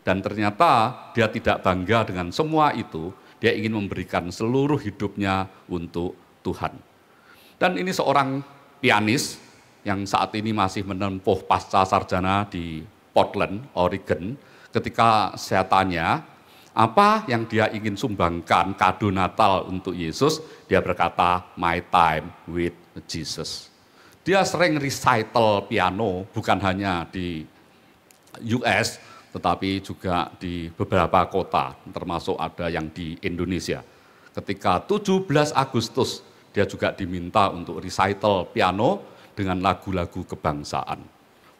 dan ternyata dia tidak bangga dengan semua itu, dia ingin memberikan seluruh hidupnya untuk Tuhan. Dan ini seorang pianis yang saat ini masih menempuh pasca sarjana di Portland, Oregon. Ketika saya tanya, apa yang dia ingin sumbangkan kado Natal untuk Yesus, dia berkata, my time with Jesus. Dia sering recital piano, bukan hanya di US, tetapi juga di beberapa kota, termasuk ada yang di Indonesia. Ketika 17 Agustus, dia juga diminta untuk recital piano dengan lagu-lagu kebangsaan.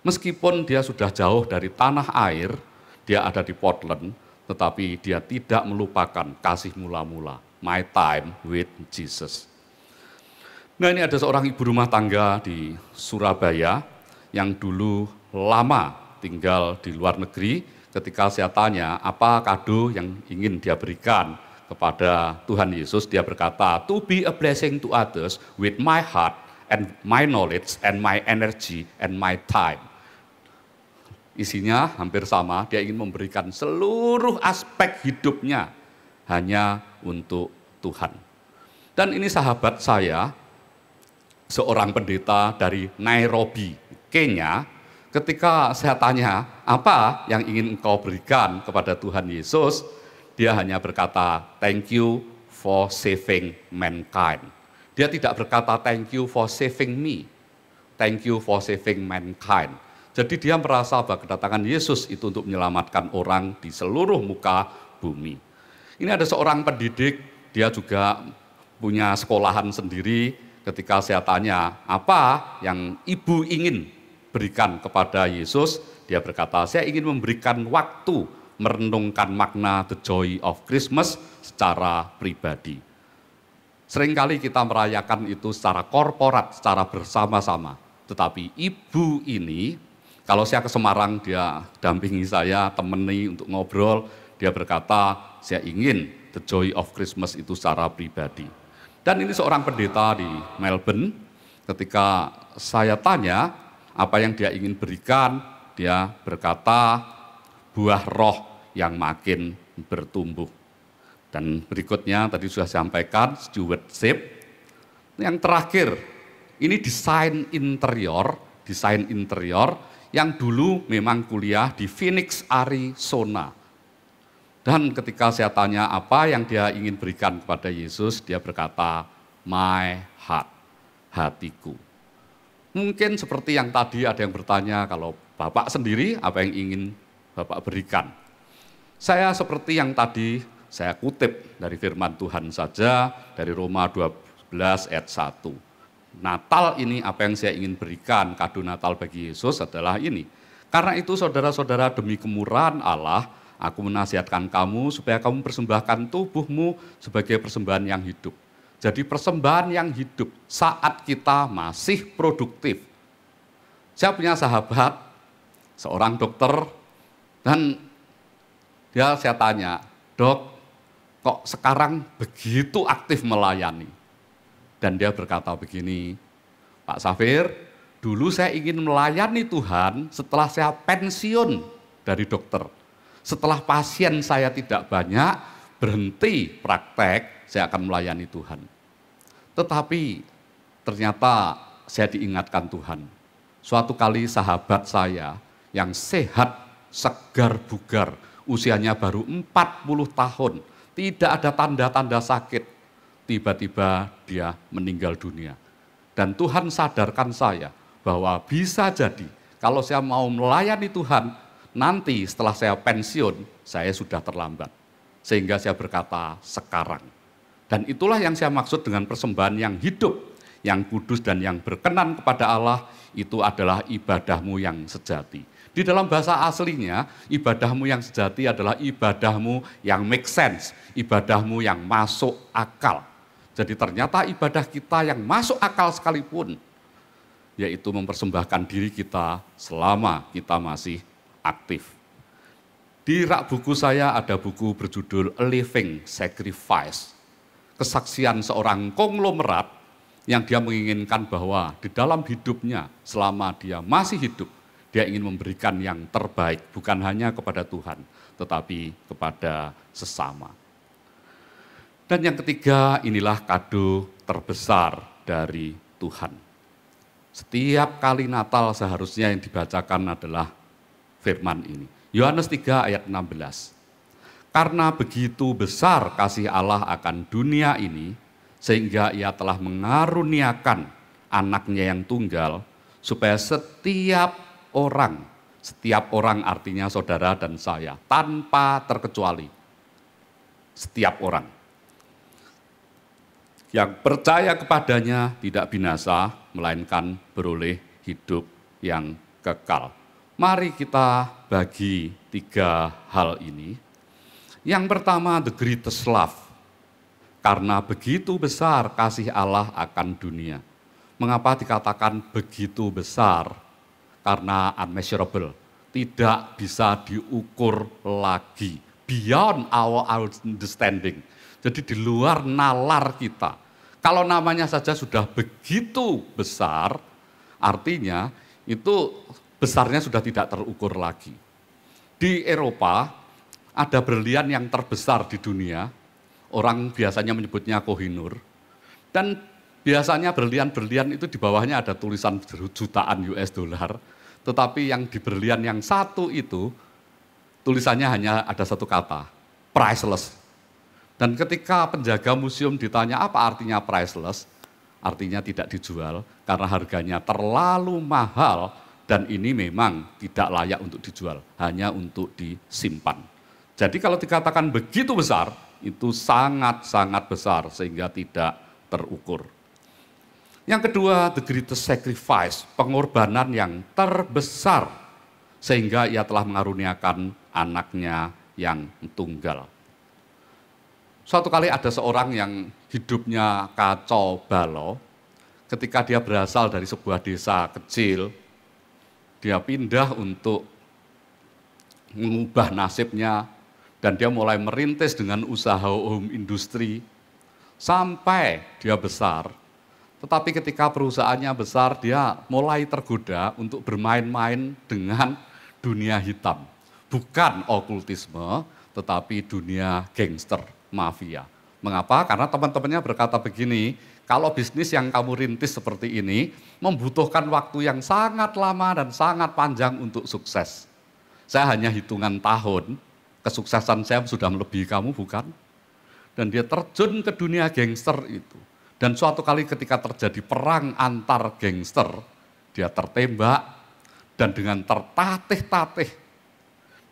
Meskipun dia sudah jauh dari tanah air, dia ada di Portland, tetapi dia tidak melupakan kasih mula-mula, my time with Jesus. Nah, ini ada seorang ibu rumah tangga di Surabaya yang dulu lama tinggal di luar negeri. Ketika saya tanya apa kado yang ingin dia berikan kepada Tuhan Yesus, dia berkata, to be a blessing to others with my heart and my knowledge and my energy and my time. Isinya hampir sama, dia ingin memberikan seluruh aspek hidupnya hanya untuk Tuhan. Dan ini sahabat saya, seorang pendeta dari Nairobi, Kenya. Ketika saya tanya, apa yang ingin engkau berikan kepada Tuhan Yesus? dia hanya berkata, thank you for saving mankind. Dia tidak berkata, thank you for saving me. Thank you for saving mankind. Jadi dia merasa bahwa kedatangan Yesus itu untuk menyelamatkan orang di seluruh muka bumi. Ini ada seorang pendidik, dia juga punya sekolahan sendiri. Ketika saya tanya, apa yang ibu ingin berikan kepada Yesus? Dia berkata, saya ingin memberikan waktu merenungkan makna the joy of Christmas secara pribadi. Seringkali kita merayakan itu secara korporat, secara bersama-sama. Tetapi ibu ini, kalau saya ke Semarang, dia dampingi saya, temani untuk ngobrol. Dia berkata, saya ingin the joy of Christmas itu secara pribadi. Dan ini seorang pendeta di Melbourne, ketika saya tanya apa yang dia ingin berikan, dia berkata, buah roh yang makin bertumbuh. Dan berikutnya tadi sudah saya sampaikan, stewardship. Yang terakhir, ini desain interior yang dulu memang kuliah di Phoenix, Arizona. Dan ketika saya tanya apa yang dia ingin berikan kepada Yesus, dia berkata, my heart, hatiku. Mungkin seperti yang tadi ada yang bertanya, kalau Bapak sendiri apa yang ingin Bapak berikan? Saya seperti yang tadi saya kutip dari firman Tuhan saja, dari Roma 12 ayat 1. Natal ini apa yang saya ingin berikan, kado Natal bagi Yesus adalah ini. Karena itu saudara-saudara, demi kemurahan Allah, aku menasihatkan kamu supaya kamu persembahkan tubuhmu sebagai persembahan yang hidup. Jadi persembahan yang hidup saat kita masih produktif. Saya punya sahabat, seorang dokter, dan saya tanya, dok, kok sekarang begitu aktif melayani? Dan dia berkata begini, Pak Safir, dulu saya ingin melayani Tuhan setelah saya pensiun dari dokter. Setelah pasien saya tidak banyak, berhenti praktek, saya akan melayani Tuhan. Tetapi ternyata saya diingatkan Tuhan. Suatu kali sahabat saya yang sehat, segar, bugar, usianya baru 40 tahun, tidak ada tanda-tanda sakit, tiba-tiba dia meninggal dunia. Dan Tuhan sadarkan saya bahwa bisa jadi kalau saya mau melayani Tuhan, nanti setelah saya pensiun, saya sudah terlambat. Sehingga saya berkata, sekarang. Dan itulah yang saya maksud dengan persembahan yang hidup, yang kudus dan yang berkenan kepada Allah, itu adalah ibadahmu yang sejati. Di dalam bahasa aslinya, ibadahmu yang sejati adalah ibadahmu yang make sense, ibadahmu yang masuk akal. Jadi ternyata ibadah kita yang masuk akal sekalipun, yaitu mempersembahkan diri kita selama kita masih aktif. Di rak buku saya ada buku berjudul A Living Sacrifice. Kesaksian seorang konglomerat yang dia menginginkan bahwa di dalam hidupnya selama dia masih hidup, dia ingin memberikan yang terbaik, bukan hanya kepada Tuhan, tetapi kepada sesama. Dan yang ketiga, inilah kado terbesar dari Tuhan. Setiap kali Natal seharusnya yang dibacakan adalah firman ini. Yohanes 3 ayat 16. Karena begitu besar kasih Allah akan dunia ini, sehingga ia telah mengaruniakan anaknya yang tunggal, supaya setiap orang artinya saudara dan saya, tanpa terkecuali, setiap orang yang percaya kepadanya tidak binasa, melainkan beroleh hidup yang kekal. Mari kita bagi 3 hal ini. Yang pertama, the greatest love. Karena begitu besar kasih Allah akan dunia. Mengapa dikatakan begitu besar? Karena unmeasurable, tidak bisa diukur lagi. Beyond our understanding. Jadi di luar nalar kita. Kalau namanya saja sudah begitu besar, artinya itu besarnya sudah tidak terukur lagi. Di Eropa ada berlian yang terbesar di dunia, orang biasanya menyebutnya Kohinoor, dan biasanya berlian-berlian itu di bawahnya ada tulisan jutaan US dollar, tetapi yang di berlian yang satu itu tulisannya hanya ada satu kata, priceless. Dan ketika penjaga museum ditanya apa artinya priceless, artinya tidak dijual karena harganya terlalu mahal dan ini memang tidak layak untuk dijual, hanya untuk disimpan. Jadi kalau dikatakan begitu besar, itu sangat-sangat besar sehingga tidak terukur. Yang kedua, the greatest sacrifice, pengorbanan yang terbesar sehingga ia telah mengaruniakan anaknya yang tunggal. Suatu kali ada seorang yang hidupnya kacau balau, ketika dia berasal dari sebuah desa kecil, dia pindah untuk mengubah nasibnya, dan dia mulai merintis dengan usaha home industry, sampai dia besar. Tetapi ketika perusahaannya besar, dia mulai tergoda untuk bermain-main dengan dunia hitam. Bukan okultisme, tetapi dunia gangster, mafia. Mengapa? Karena teman-temannya berkata begini, kalau bisnis yang kamu rintis seperti ini, membutuhkan waktu yang sangat lama dan sangat panjang untuk sukses. Saya hanya hitungan tahun, kesuksesan saya sudah melebihi kamu, bukan? Dan dia terjun ke dunia gangster itu. Dan suatu kali ketika terjadi perang antar gangster, dia tertembak dan dengan tertatih-tatih,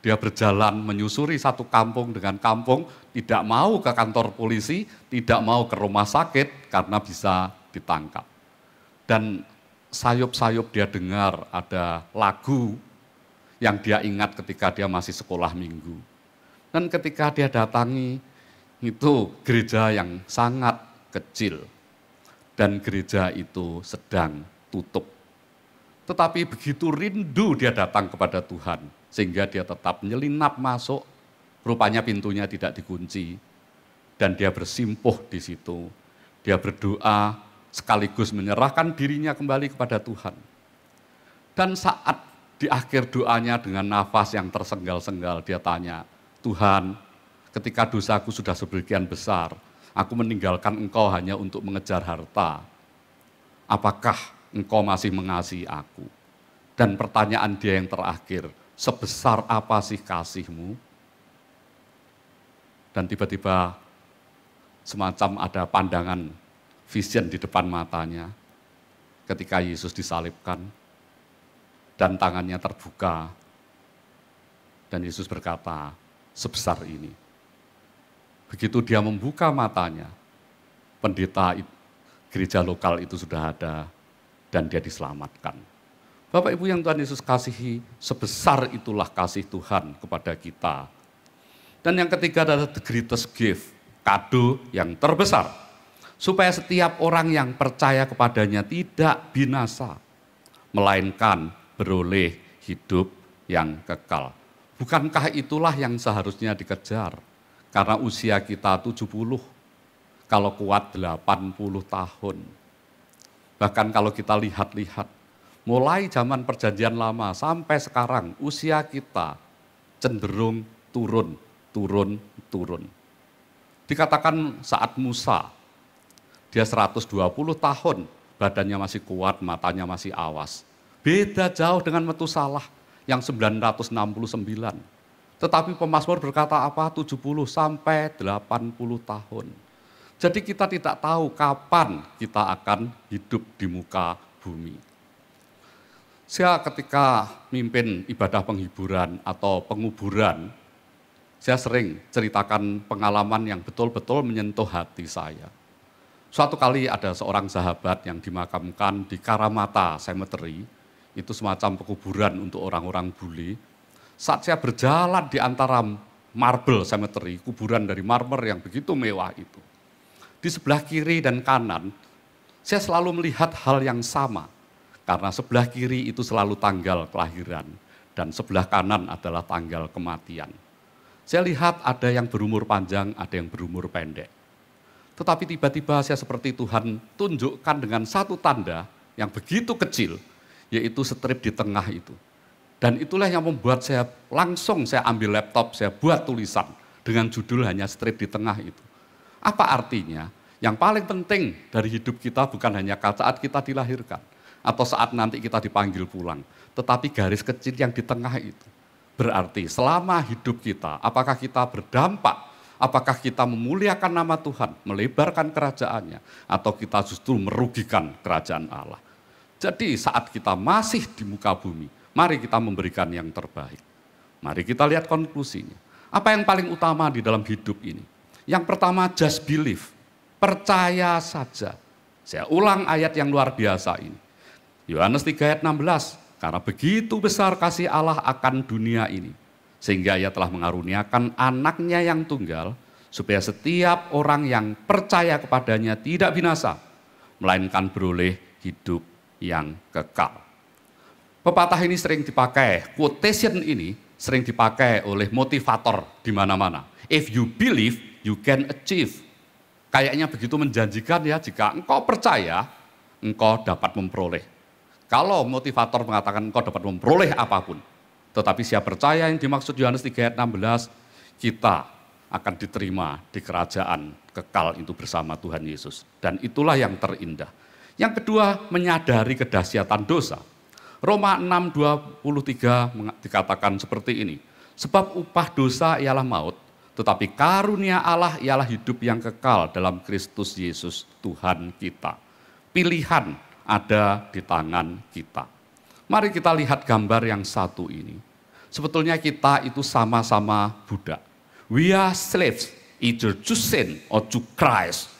dia berjalan menyusuri satu kampung dengan kampung, tidak mau ke kantor polisi, tidak mau ke rumah sakit karena bisa ditangkap. Dan sayup-sayup dia dengar ada lagu yang dia ingat ketika dia masih sekolah minggu. Dan ketika dia datangi, itu gereja yang sangat kecil. Dan gereja itu sedang tutup. Tetapi begitu rindu dia datang kepada Tuhan, sehingga dia tetap menyelinap masuk, rupanya pintunya tidak dikunci, dan dia bersimpuh di situ. Dia berdoa sekaligus menyerahkan dirinya kembali kepada Tuhan. Dan saat di akhir doanya dengan nafas yang tersenggal-senggal, dia tanya, Tuhan, ketika dosaku sudah sebagian besar, aku meninggalkan Engkau hanya untuk mengejar harta. Apakah Engkau masih mengasihi aku? Dan pertanyaan dia yang terakhir, sebesar apa sih kasih-Mu? Dan tiba-tiba semacam ada pandangan vision di depan matanya ketika Yesus disalibkan dan tangannya terbuka. Dan Yesus berkata, sebesar ini. Begitu dia membuka matanya, pendeta gereja lokal itu sudah ada dan dia diselamatkan. Bapak Ibu yang Tuhan Yesus kasihi, sebesar itulah kasih Tuhan kepada kita. Dan yang ketiga adalah the greatest gift, kado yang terbesar. Supaya setiap orang yang percaya kepadanya tidak binasa, melainkan beroleh hidup yang kekal. Bukankah itulah yang seharusnya dikejar? Karena usia kita 70, kalau kuat 80 tahun. Bahkan kalau kita lihat-lihat, mulai zaman perjanjian lama sampai sekarang, usia kita cenderung turun. Dikatakan saat Musa, dia 120 tahun, badannya masih kuat, matanya masih awas. Beda jauh dengan Metusalah yang 969. Tetapi pemazmur berkata apa? 70 sampai 80 tahun. Jadi kita tidak tahu kapan kita akan hidup di muka bumi. Saya ketika mimpin ibadah penghiburan atau penguburan, saya sering ceritakan pengalaman yang betul-betul menyentuh hati saya. Suatu kali ada seorang sahabat yang dimakamkan di Karamata Cemetery, itu semacam pekuburan untuk orang-orang bule. Saat saya berjalan di antara marble cemetery, kuburan dari marmer yang begitu mewah itu, di sebelah kiri dan kanan, saya selalu melihat hal yang sama. Karena sebelah kiri itu selalu tanggal kelahiran, dan sebelah kanan adalah tanggal kematian. Saya lihat ada yang berumur panjang, ada yang berumur pendek. Tetapi tiba-tiba saya seperti Tuhan tunjukkan dengan satu tanda yang begitu kecil, yaitu strip di tengah itu. Dan itulah yang membuat saya langsung saya ambil laptop, saya buat tulisan dengan judul hanya strip di tengah itu. Apa artinya? Yang paling penting dari hidup kita bukan hanya saat kita dilahirkan atau saat nanti kita dipanggil pulang, tetapi garis kecil yang di tengah itu. Berarti selama hidup kita, apakah kita berdampak, apakah kita memuliakan nama Tuhan, melebarkan kerajaannya, atau kita justru merugikan kerajaan Allah. Jadi saat kita masih di muka bumi, mari kita memberikan yang terbaik. Mari kita lihat konklusinya. Apa yang paling utama di dalam hidup ini? Yang pertama, just believe. Percaya saja. Saya ulang ayat yang luar biasa ini. Yohanes 3 ayat 16. Karena begitu besar kasih Allah akan dunia ini. Sehingga ia telah mengaruniakan anaknya yang tunggal. Supaya setiap orang yang percaya kepadanya tidak binasa. Melainkan beroleh hidup yang kekal. Pepatah ini sering dipakai, quotation ini sering dipakai oleh motivator di mana-mana. If you believe, you can achieve. Kayaknya begitu menjanjikan ya, jika engkau percaya, engkau dapat memperoleh. Kalau motivator mengatakan engkau dapat memperoleh apapun, tetapi siapa percaya yang dimaksud Yohanes 3 ayat 16, kita akan diterima di kerajaan kekal itu bersama Tuhan Yesus. Dan itulah yang terindah. Yang kedua, menyadari kedahsyatan dosa. Roma 6:23 dikatakan seperti ini. Sebab upah dosa ialah maut, tetapi karunia Allah ialah hidup yang kekal dalam Kristus Yesus Tuhan kita. Pilihan ada di tangan kita. Mari kita lihat gambar yang satu ini. Sebetulnya kita itu sama-sama budak. We are slaves, either to sin or to Christ.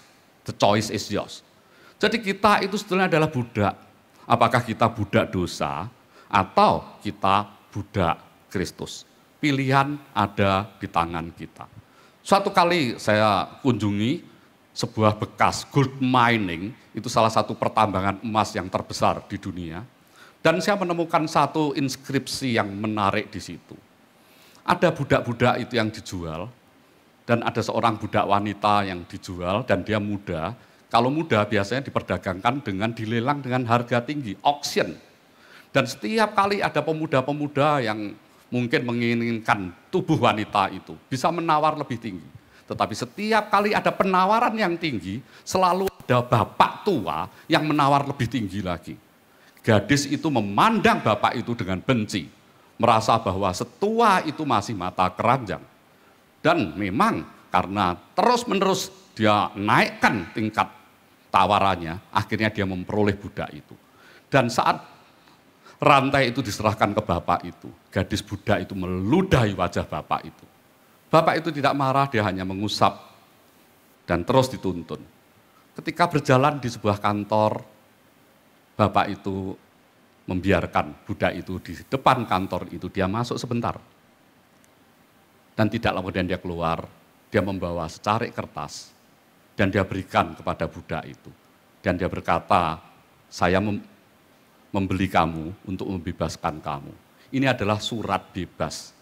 The choice is yours. Jadi kita itu sebetulnya adalah budak. Apakah kita budak dosa atau kita budak Kristus? Pilihan ada di tangan kita. Suatu kali saya kunjungi sebuah bekas gold mining, itu salah satu pertambangan emas yang terbesar di dunia. Dan saya menemukan satu inskripsi yang menarik di situ. Ada budak-budak itu yang dijual, dan ada seorang budak wanita yang dijual, dan dia muda. Kalau muda biasanya diperdagangkan dengan dilelang dengan harga tinggi, auction. Dan setiap kali ada pemuda-pemuda yang mungkin menginginkan tubuh wanita itu, bisa menawar lebih tinggi. Tetapi setiap kali ada penawaran yang tinggi, selalu ada bapak tua yang menawar lebih tinggi lagi. Gadis itu memandang bapak itu dengan benci, merasa bahwa setua itu masih mata keranjang. Dan memang karena terus-menerus dia naikkan tingkat tawarannya, akhirnya dia memperoleh budak itu. Dan saat rantai itu diserahkan ke bapak itu, gadis budak itu meludahi wajah bapak itu. Bapak itu tidak marah, dia hanya mengusap dan terus dituntun. Ketika berjalan di sebuah kantor, bapak itu membiarkan budak itu di depan kantor itu, dia masuk sebentar. Dan tidak lama kemudian dia keluar, dia membawa secarik kertas, dan dia berikan kepada budak itu. Dan dia berkata, saya membeli kamu untuk membebaskan kamu. Ini adalah surat bebas.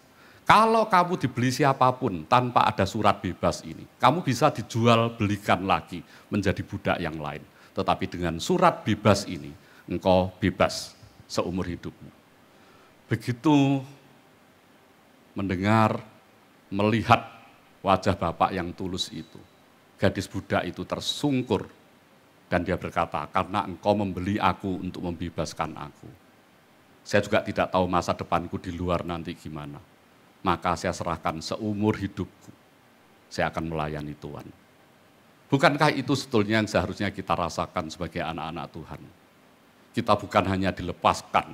Kalau kamu dibeli siapapun tanpa ada surat bebas ini, kamu bisa dijual belikan lagi menjadi budak yang lain. Tetapi dengan surat bebas ini, engkau bebas seumur hidupmu. Begitu mendengar, melihat wajah bapak yang tulus itu, gadis budak itu tersungkur dan dia berkata, karena engkau membeli aku untuk membebaskan aku. Saya juga tidak tahu masa depanku di luar nanti gimana. Maka saya serahkan seumur hidupku. Saya akan melayani Tuhan. Bukankah itu sebetulnya yang seharusnya kita rasakan sebagai anak-anak Tuhan? Kita bukan hanya dilepaskan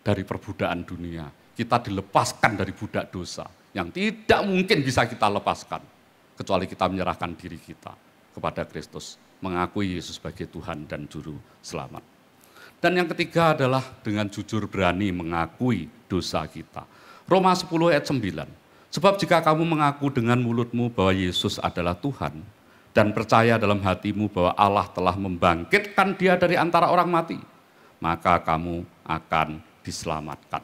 dari perbudakan dunia. Kita dilepaskan dari budak dosa yang tidak mungkin bisa kita lepaskan. Kecuali kita menyerahkan diri kita kepada Kristus, mengakui Yesus sebagai Tuhan dan Juru Selamat. Dan yang ketiga adalah dengan jujur berani mengakui dosa kita. Roma 10 ayat 9, sebab jika kamu mengaku dengan mulutmu bahwa Yesus adalah Tuhan, dan percaya dalam hatimu bahwa Allah telah membangkitkan dia dari antara orang mati, maka kamu akan diselamatkan.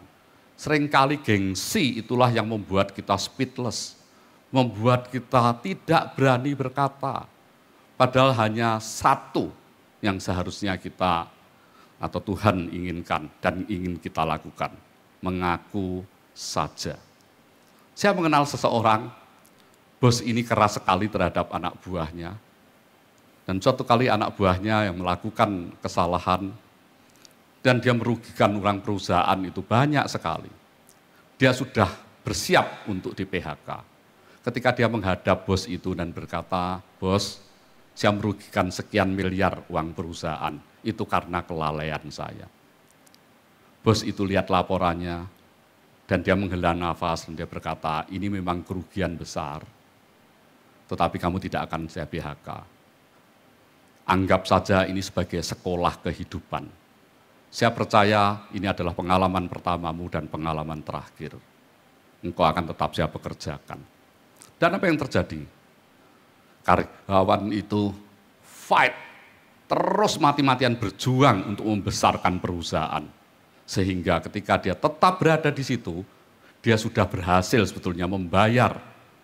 Seringkali gengsi itulah yang membuat kita speechless, membuat kita tidak berani berkata, padahal hanya satu yang seharusnya kita atau Tuhan inginkan dan ingin kita lakukan, mengaku saja. Saya mengenal seseorang, bos ini keras sekali terhadap anak buahnya, dan suatu kali anak buahnya yang melakukan kesalahan, dan dia merugikan orang perusahaan itu banyak sekali. Dia sudah bersiap untuk di PHK. Ketika dia menghadap bos itu dan berkata, "Bos, saya merugikan sekian miliar uang perusahaan, itu karena kelalaian saya." Bos itu lihat laporannya, dan dia menghela nafas dan dia berkata, "Ini memang kerugian besar, tetapi kamu tidak akan saya PHK. Anggap saja ini sebagai sekolah kehidupan. Saya percaya ini adalah pengalaman pertamamu dan pengalaman terakhir. Engkau akan tetap saya pekerjakan." Dan apa yang terjadi? Karyawan itu fight, terus mati-matian berjuang untuk membesarkan perusahaan. Sehingga ketika dia tetap berada di situ, dia sudah berhasil sebetulnya membayar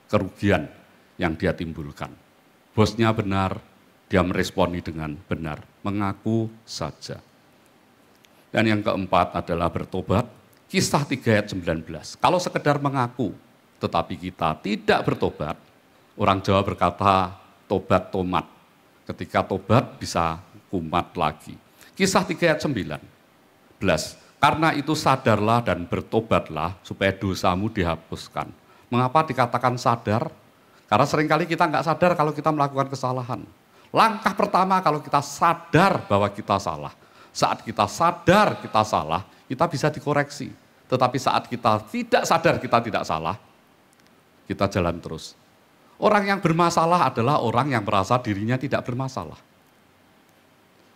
kerugian yang dia timbulkan. Bosnya benar, dia meresponi dengan benar, mengaku saja. Dan yang keempat adalah bertobat. Kisah 3 ayat 19. Kalau sekedar mengaku, tetapi kita tidak bertobat, orang Jawa berkata tobat tomat. Ketika tobat bisa kumat lagi. Kisah 3 ayat 19. Karena itu sadarlah dan bertobatlah supaya dosamu dihapuskan. Mengapa dikatakan sadar? Karena seringkali kita nggak sadar kalau kita melakukan kesalahan. Langkah pertama kalau kita sadar bahwa kita salah. Saat kita sadar kita salah, kita bisa dikoreksi. Tetapi saat kita tidak sadar kita tidak salah, kita jalan terus. Orang yang bermasalah adalah orang yang merasa dirinya tidak bermasalah.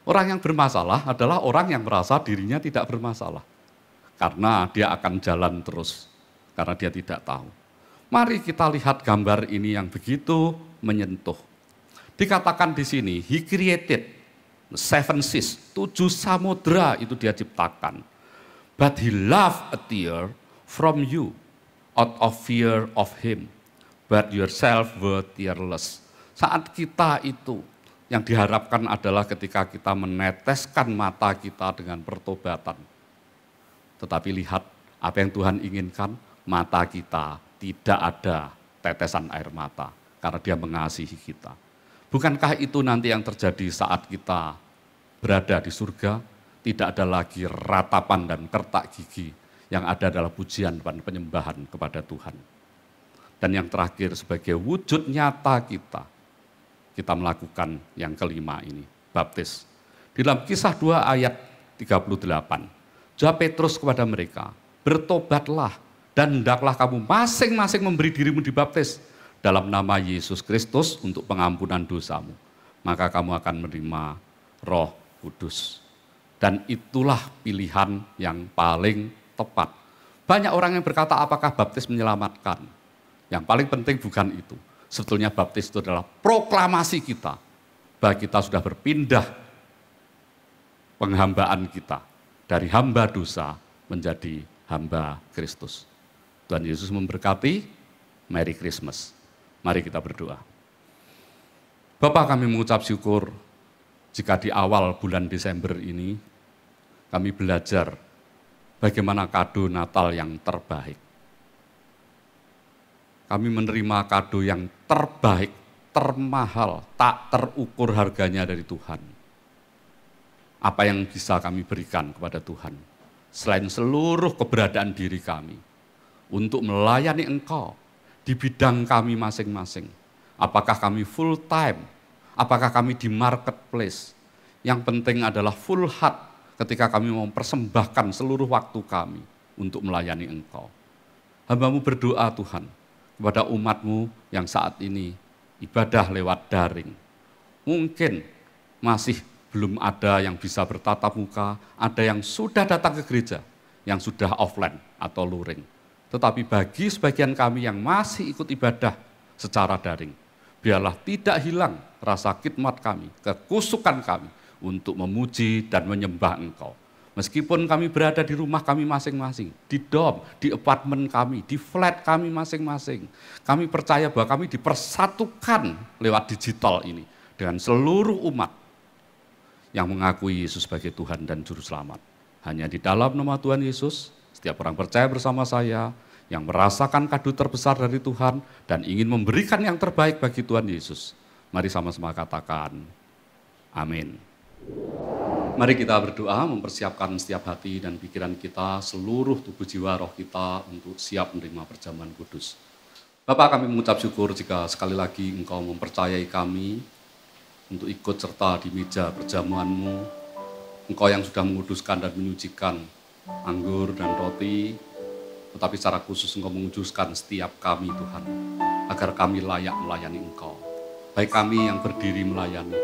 Orang yang bermasalah adalah orang yang merasa dirinya tidak bermasalah. Karena dia akan jalan terus, karena dia tidak tahu. Mari kita lihat gambar ini yang begitu menyentuh. Dikatakan di sini, he created 7 seas, 7 samudra itu dia ciptakan. But he loved a tear from you, out of fear of him, but yourself were tearless. Saat kita itu, yang diharapkan adalah ketika kita meneteskan mata kita dengan pertobatan. Tetapi lihat apa yang Tuhan inginkan, mata kita tidak ada tetesan air mata, karena dia mengasihi kita. Bukankah itu nanti yang terjadi saat kita berada di surga, tidak ada lagi ratapan dan kertak gigi, yang ada adalah pujian dan penyembahan kepada Tuhan. Dan yang terakhir sebagai wujud nyata kita melakukan yang kelima ini, baptis. Di dalam Kisah 2 ayat 38, jawab Petrus kepada mereka, "Bertobatlah dan hendaklah kamu masing-masing memberi dirimu dibaptis dalam nama Yesus Kristus untuk pengampunan dosamu. Maka kamu akan menerima Roh Kudus." Dan itulah pilihan yang paling tepat. Banyak orang yang berkata apakah baptis menyelamatkan? Yang paling penting bukan itu. Sebetulnya baptis itu adalah proklamasi kita bahwa kita sudah berpindah penghambaan kita dari hamba dosa menjadi hamba Kristus. Tuhan Yesus memberkati. Merry Christmas. Mari kita berdoa. Bapa, kami mengucap syukur jika di awal bulan Desember ini kami belajar bagaimana kado Natal yang terbaik. Kami menerima kado yang terbaik, termahal, tak terukur harganya dari Tuhan. Apa yang bisa kami berikan kepada Tuhan, selain seluruh keberadaan diri kami, untuk melayani Engkau di bidang kami masing-masing. Apakah kami full time, apakah kami di marketplace, yang penting adalah full heart ketika kami mempersembahkan seluruh waktu kami untuk melayani Engkau. Hamba-Mu berdoa Tuhan, kepada umat-Mu yang saat ini ibadah lewat daring. Mungkin masih belum ada yang bisa bertatap muka, ada yang sudah datang ke gereja, yang sudah offline atau luring. Tetapi bagi sebagian kami yang masih ikut ibadah secara daring, biarlah tidak hilang rasa khidmat kami, kekusukan kami untuk memuji dan menyembah Engkau. Meskipun kami berada di rumah kami masing-masing, di dom, di apartemen kami, di flat kami masing-masing, kami percaya bahwa kami dipersatukan lewat digital ini dengan seluruh umat yang mengakui Yesus sebagai Tuhan dan Juru Selamat. Hanya di dalam nama Tuhan Yesus, setiap orang percaya bersama saya yang merasakan kado terbesar dari Tuhan dan ingin memberikan yang terbaik bagi Tuhan Yesus. Mari sama-sama katakan, amin. Mari kita berdoa mempersiapkan setiap hati dan pikiran kita, seluruh tubuh jiwa roh kita untuk siap menerima perjamuan kudus. Bapak, kami mengucap syukur jika sekali lagi Engkau mempercayai kami untuk ikut serta di meja perjamuan-Mu. Engkau yang sudah menguduskan dan menyucikan anggur dan roti, tetapi secara khusus Engkau menguduskan setiap kami Tuhan, agar kami layak melayani Engkau. Baik kami yang berdiri melayani,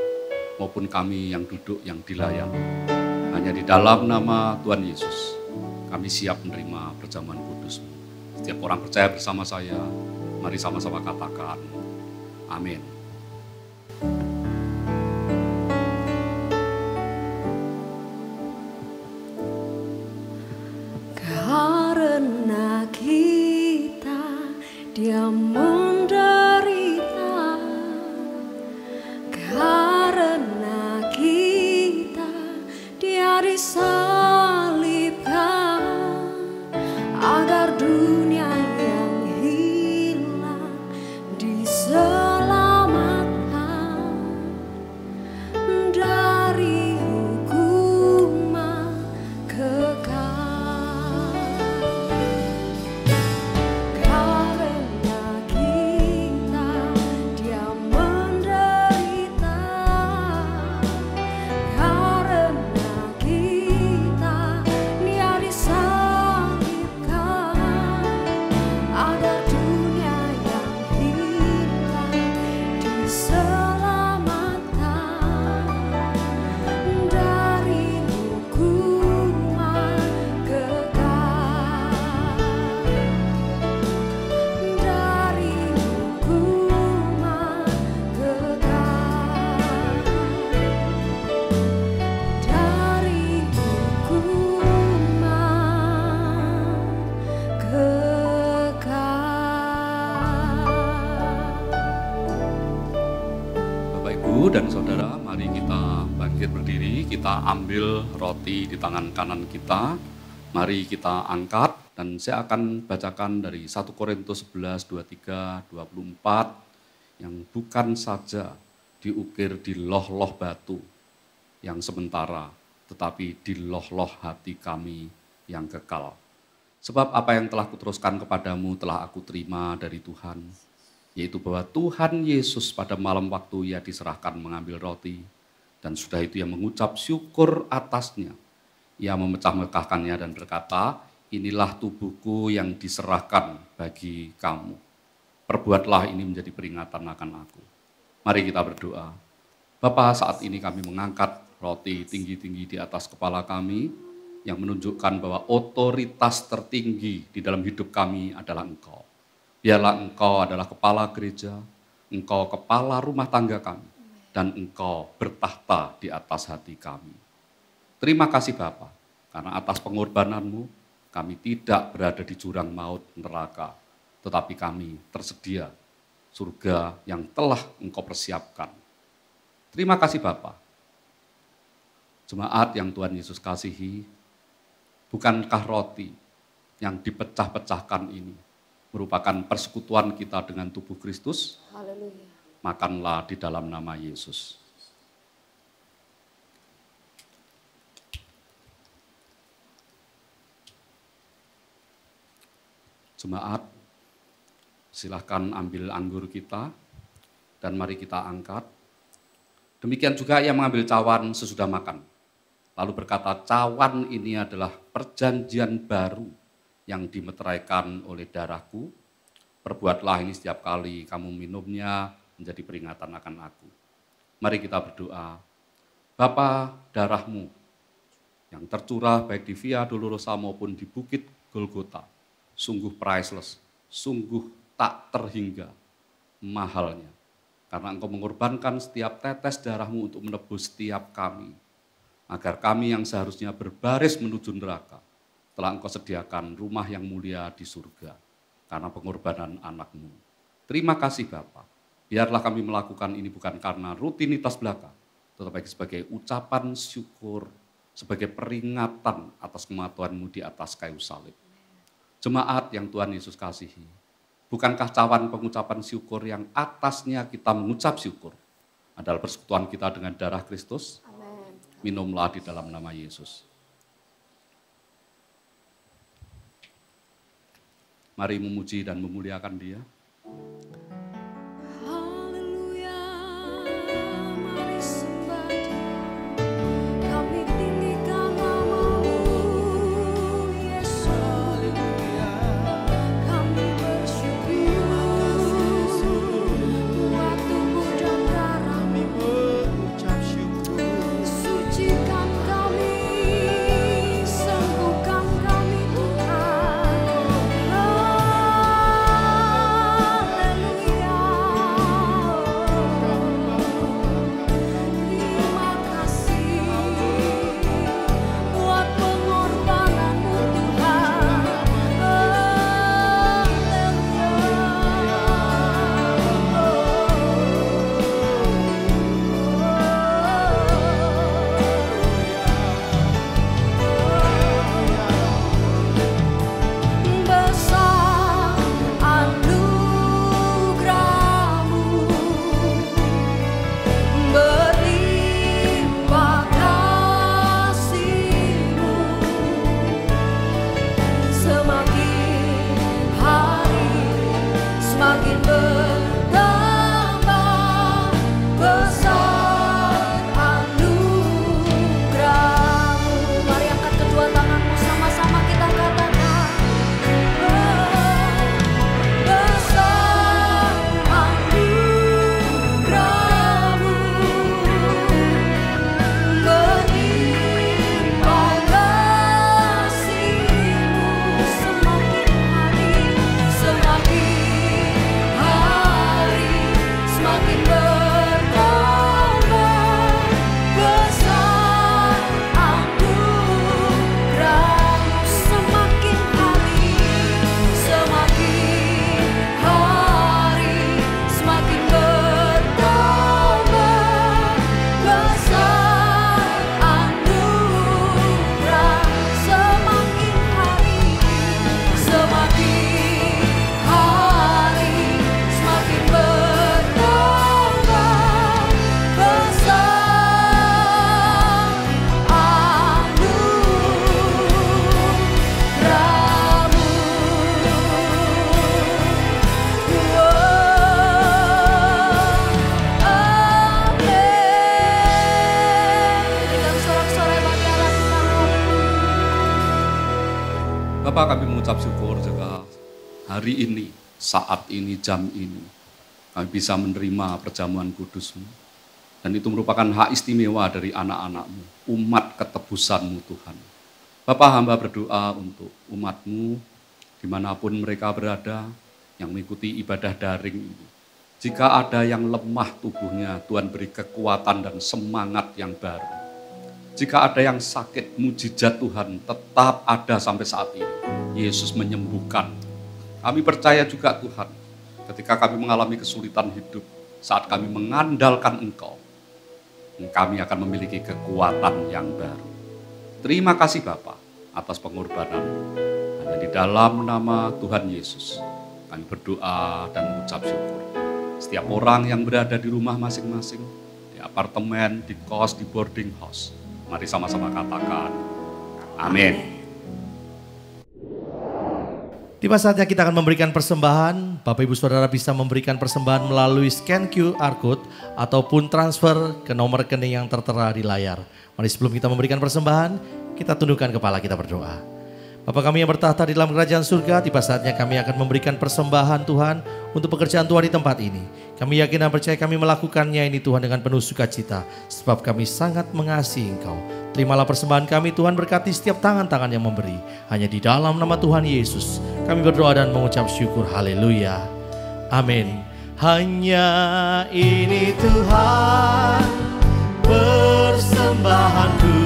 maupun kami yang duduk yang dilayani. Hanya di dalam nama Tuhan Yesus, kami siap menerima perjamuan kudus. Setiap orang percaya bersama saya, mari sama-sama katakan, amin. Karena kita dia menderita, karena kita dia disalibkan, agar dunia yang hilang diselamatkan dari hukuman kekal. Karena kita dia menderita, karena kita dia disalibkan, agar dunia yang hilang diselamatkan dari hukuman kekal, dari hukuman kekal, dari hukuman kekal. Bapak, Ibu, dan Saudara, mari kita bangkit berdiri, kita ambil roti di tangan kanan kita, mari kita angkat, dan saya akan bacakan dari 1 Korintus 11, 23, 24, yang bukan saja diukir di loh-loh batu yang sementara, tetapi di loh-loh hati kami yang kekal. Sebab apa yang telah kuteruskan kepadamu telah aku terima dari Tuhan, yaitu bahwa Tuhan Yesus pada malam waktu ia diserahkan mengambil roti, dan sudah itu ia mengucap syukur atasnya. Ia memecah-mecahkannya dan berkata, inilah tubuhku yang diserahkan bagi kamu. Perbuatlah ini menjadi peringatan akan aku. Mari kita berdoa. Bapa, saat ini kami mengangkat roti tinggi-tinggi di atas kepala kami, yang menunjukkan bahwa otoritas tertinggi di dalam hidup kami adalah Engkau. Biarlah Engkau adalah kepala gereja, Engkau kepala rumah tangga kami, dan Engkau bertahta di atas hati kami. Terima kasih Bapa, karena atas pengorbanan-Mu, kami tidak berada di jurang maut neraka, tetapi kami tersedia surga yang telah Engkau persiapkan. Terima kasih Bapa. Jemaat yang Tuhan Yesus kasihi, bukankah roti yang dipecah-pecahkan ini merupakan persekutuan kita dengan tubuh Kristus? Haleluya. Makanlah di dalam nama Yesus. Jemaat, silahkan ambil anggur kita dan mari kita angkat. Demikian juga ia mengambil cawan sesudah makan. Lalu berkata, cawan ini adalah perjanjian baru yang dimeteraikan oleh darahku. Perbuatlah ini setiap kali kamu minumnya menjadi peringatan akan aku. Mari kita berdoa. Bapa, darahmu yang tercurah baik di Via Dolorosa maupun di Bukit Golgota, sungguh priceless, sungguh tak terhingga mahalnya. Karena Engkau mengorbankan setiap tetes darahmu untuk menebus setiap kami. Agar kami yang seharusnya berbaris menuju neraka, telah Engkau sediakan rumah yang mulia di surga. Karena pengorbanan anak-Mu. Terima kasih Bapa. Biarlah kami melakukan ini bukan karena rutinitas belaka, tetapi sebagai ucapan syukur, sebagai peringatan atas kematian-Mu di atas kayu salib. Jemaat yang Tuhan Yesus kasihi, bukankah cawan pengucapan syukur yang atasnya kita mengucap syukur adalah persekutuan kita dengan darah Kristus? Amin. Minumlah di dalam nama Yesus. Mari memuji dan memuliakan Dia. Haleluya, mari sembah Dia. Kami tinggikan nama-Mu, Yesus. Kami bersyukur buat tubuh dan darah-Mu. Sucikan kami, sembuhkan kami Tuhan. Terima kasih buat pengorbanan-Mu Tuhan. Besar anugerah-Mu, berlimpah kasih-Mu, semakin hari semakin bertambah. Besar anugerah-Mu. Mari angkat kedua tanganmu, sama-sama kita katakan. Besar anugerah-Mu, berlimpah kasih-Mu, semakin hari semakin bertambah. Besar anugerah-Mu, semakin hari semakin bertambah. Besar anugerah, semakin hari semakin bertambah. Besar anugerah-Mu. Berikan sorak-sorai bagi Allah kita. Bapak, kami mengucap syukur juga hari ini, saat ini, jam ini, kami bisa menerima perjamuan kudus-Mu. Dan itu merupakan hak istimewa dari anak-anak-Mu, umat ketebusan-Mu Tuhan. Bapak, hamba berdoa untuk umat-Mu, dimanapun mereka berada, yang mengikuti ibadah daring ini. Jika ada yang lemah tubuhnya, Tuhan beri kekuatan dan semangat yang baru. Jika ada yang sakit, mujizat Tuhan tetap ada sampai saat ini. Yesus menyembuhkan. Kami percaya juga Tuhan, ketika kami mengalami kesulitan hidup, saat kami mengandalkan Engkau, kami akan memiliki kekuatan yang baru. Terima kasih Bapa atas pengorbanan. Hanya di dalam nama Tuhan Yesus, kami berdoa dan mengucap syukur. Setiap orang yang berada di rumah masing-masing, di apartemen, di kos, di boarding house, mari sama-sama katakan, amin. Tiba saatnya kita akan memberikan persembahan. Bapak Ibu Saudara bisa memberikan persembahan melalui scan QR Code ataupun transfer ke nomor rekening yang tertera di layar. Mari sebelum kita memberikan persembahan, kita tundukkan kepala, kita berdoa. Bapa kami yang bertahta di dalam kerajaan surga, tiba saatnya kami akan memberikan persembahan Tuhan untuk pekerjaan Tuhan di tempat ini. Kami yakin dan percaya kami melakukannya ini Tuhan dengan penuh sukacita, sebab kami sangat mengasihi Engkau. Terimalah persembahan kami Tuhan, berkati setiap tangan-tangan yang memberi. Hanya di dalam nama Tuhan Yesus kami berdoa dan mengucap syukur. Haleluya. Amin. Hanya ini Tuhan persembahanku,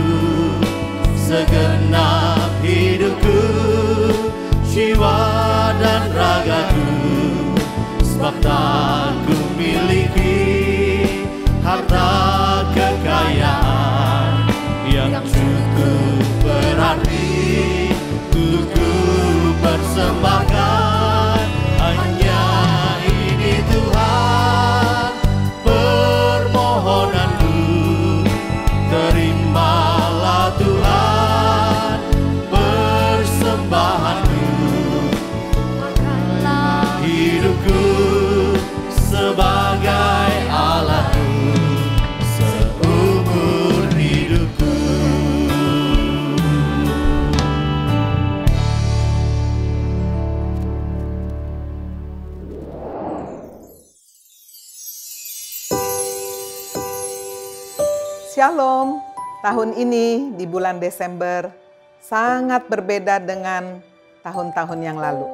segenap hidupku, jiwa dan ragaku, sebab tak ku miliki harta kekayaan yang cukup berarti untuk ku persembahkan. Hanya ini Tuhan permohonanku, terima Shalom, tahun ini di bulan Desember sangat berbeda dengan tahun-tahun yang lalu.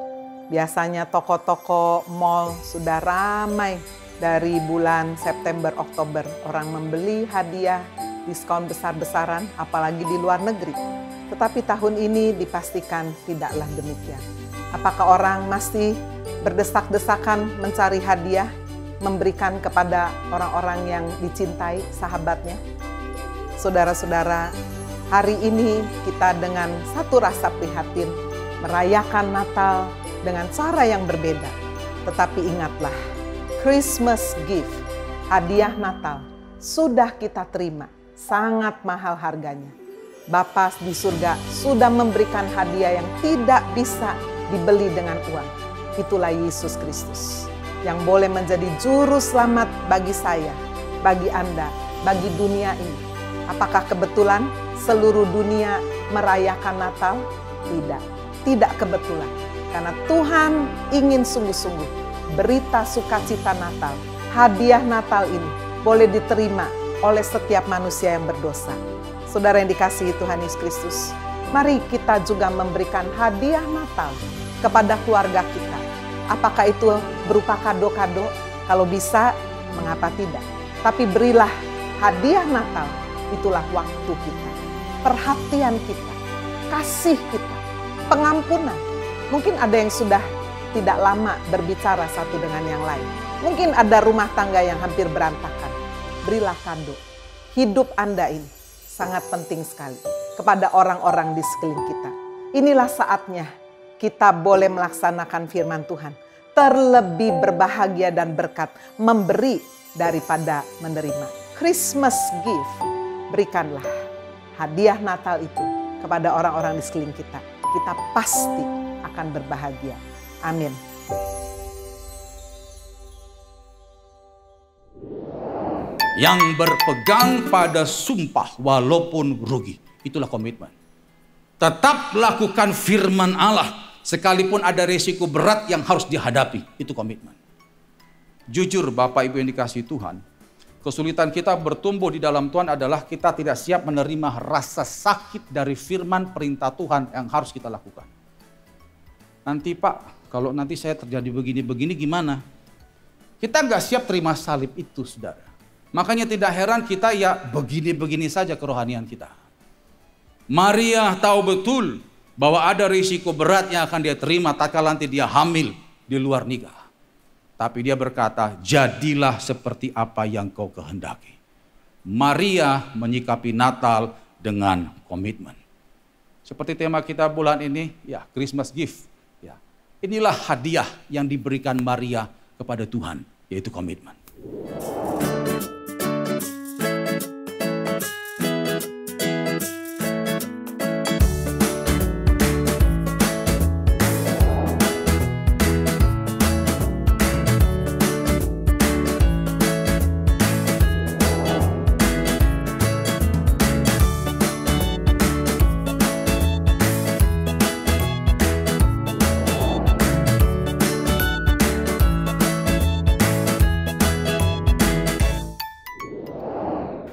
Biasanya toko-toko mall sudah ramai dari bulan September, Oktober. Orang membeli hadiah, diskon besar-besaran, apalagi di luar negeri. Tetapi tahun ini dipastikan tidaklah demikian. Apakah orang masih berdesak-desakan mencari hadiah, memberikan kepada orang-orang yang dicintai, sahabatnya? Saudara-saudara, hari ini kita dengan satu rasa prihatin merayakan Natal dengan cara yang berbeda. Tetapi ingatlah, Christmas gift, hadiah Natal, sudah kita terima, sangat mahal harganya. Bapa di surga sudah memberikan hadiah yang tidak bisa dibeli dengan uang. Itulah Yesus Kristus yang boleh menjadi juru selamat bagi saya, bagi Anda, bagi dunia ini. Apakah kebetulan seluruh dunia merayakan Natal? Tidak, tidak kebetulan. Karena Tuhan ingin sungguh-sungguh berita sukacita Natal, hadiah Natal ini boleh diterima oleh setiap manusia yang berdosa. Saudara yang dikasihi Tuhan Yesus Kristus, mari kita juga memberikan hadiah Natal kepada keluarga kita. Apakah itu berupa kado-kado? Kalau bisa, mengapa tidak? Tapi berilah hadiah Natal. Itulah waktu kita, perhatian kita, kasih kita, pengampunan. Mungkin ada yang sudah tidak lama berbicara satu dengan yang lain. Mungkin ada rumah tangga yang hampir berantakan. Berilah kado. Hidup Anda ini sangat penting sekali kepada orang-orang di sekeliling kita. Inilah saatnya kita boleh melaksanakan firman Tuhan. Terlebih berbahagia dan berkat memberi daripada menerima. Christmas gift. Berikanlah hadiah Natal itu kepada orang-orang di sekeliling kita. Kita pasti akan berbahagia. Amin. Yang berpegang pada sumpah walaupun rugi. Itulah komitmen. Tetap lakukan firman Allah sekalipun ada risiko berat yang harus dihadapi. Itu komitmen. Jujur Bapak Ibu yang dikasihi Tuhan, kesulitan kita bertumbuh di dalam Tuhan adalah kita tidak siap menerima rasa sakit dari firman perintah Tuhan yang harus kita lakukan. Nanti Pak, kalau nanti saya terjadi begini-begini gimana? Kita nggak siap terima salib itu, saudara. Makanya tidak heran kita ya begini-begini saja kerohanian kita. Maria tahu betul bahwa ada risiko berat yang akan dia terima tatkala nanti dia hamil di luar nikah. Tapi dia berkata, jadilah seperti apa yang kau kehendaki. Maria menyikapi Natal dengan komitmen. Seperti tema kita bulan ini, ya Christmas gift. Ya, inilah hadiah yang diberikan Maria kepada Tuhan, yaitu komitmen.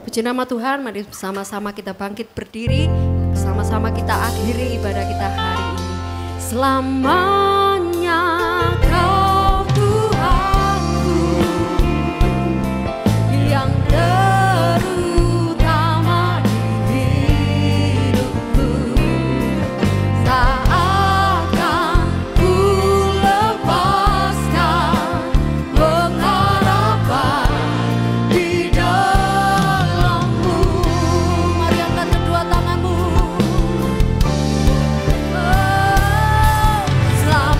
Puji nama Tuhan, mari bersama-sama kita bangkit berdiri, bersama-sama kita akhiri ibadah kita hari ini. Selamanya Kau Tuhanku, yang terutama di hidupku. Seakan ku lepaskan pengharapan di dalam-Mu. Mari angkat kedua tanganmu. Selamat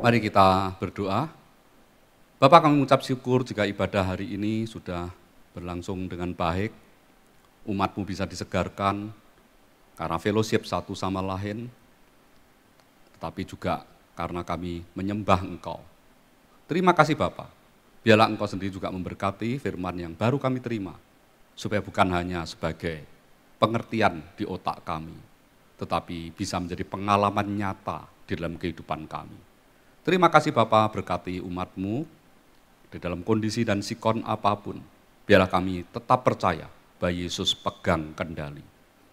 Mari kita berdoa. Bapak, kami mengucap syukur jika ibadah hari ini sudah berlangsung dengan baik. Umat-Mu bisa disegarkan karena fellowship satu sama lain, tetapi juga karena kami menyembah Engkau. Terima kasih Bapak. Biarlah Engkau sendiri juga memberkati firman yang baru kami terima, supaya bukan hanya sebagai pengertian di otak kami, tetapi bisa menjadi pengalaman nyata di dalam kehidupan kami. Terima kasih Bapak, berkati umat-Mu di dalam kondisi dan sikon apapun. Biarlah kami tetap percaya bahwa Yesus pegang kendali.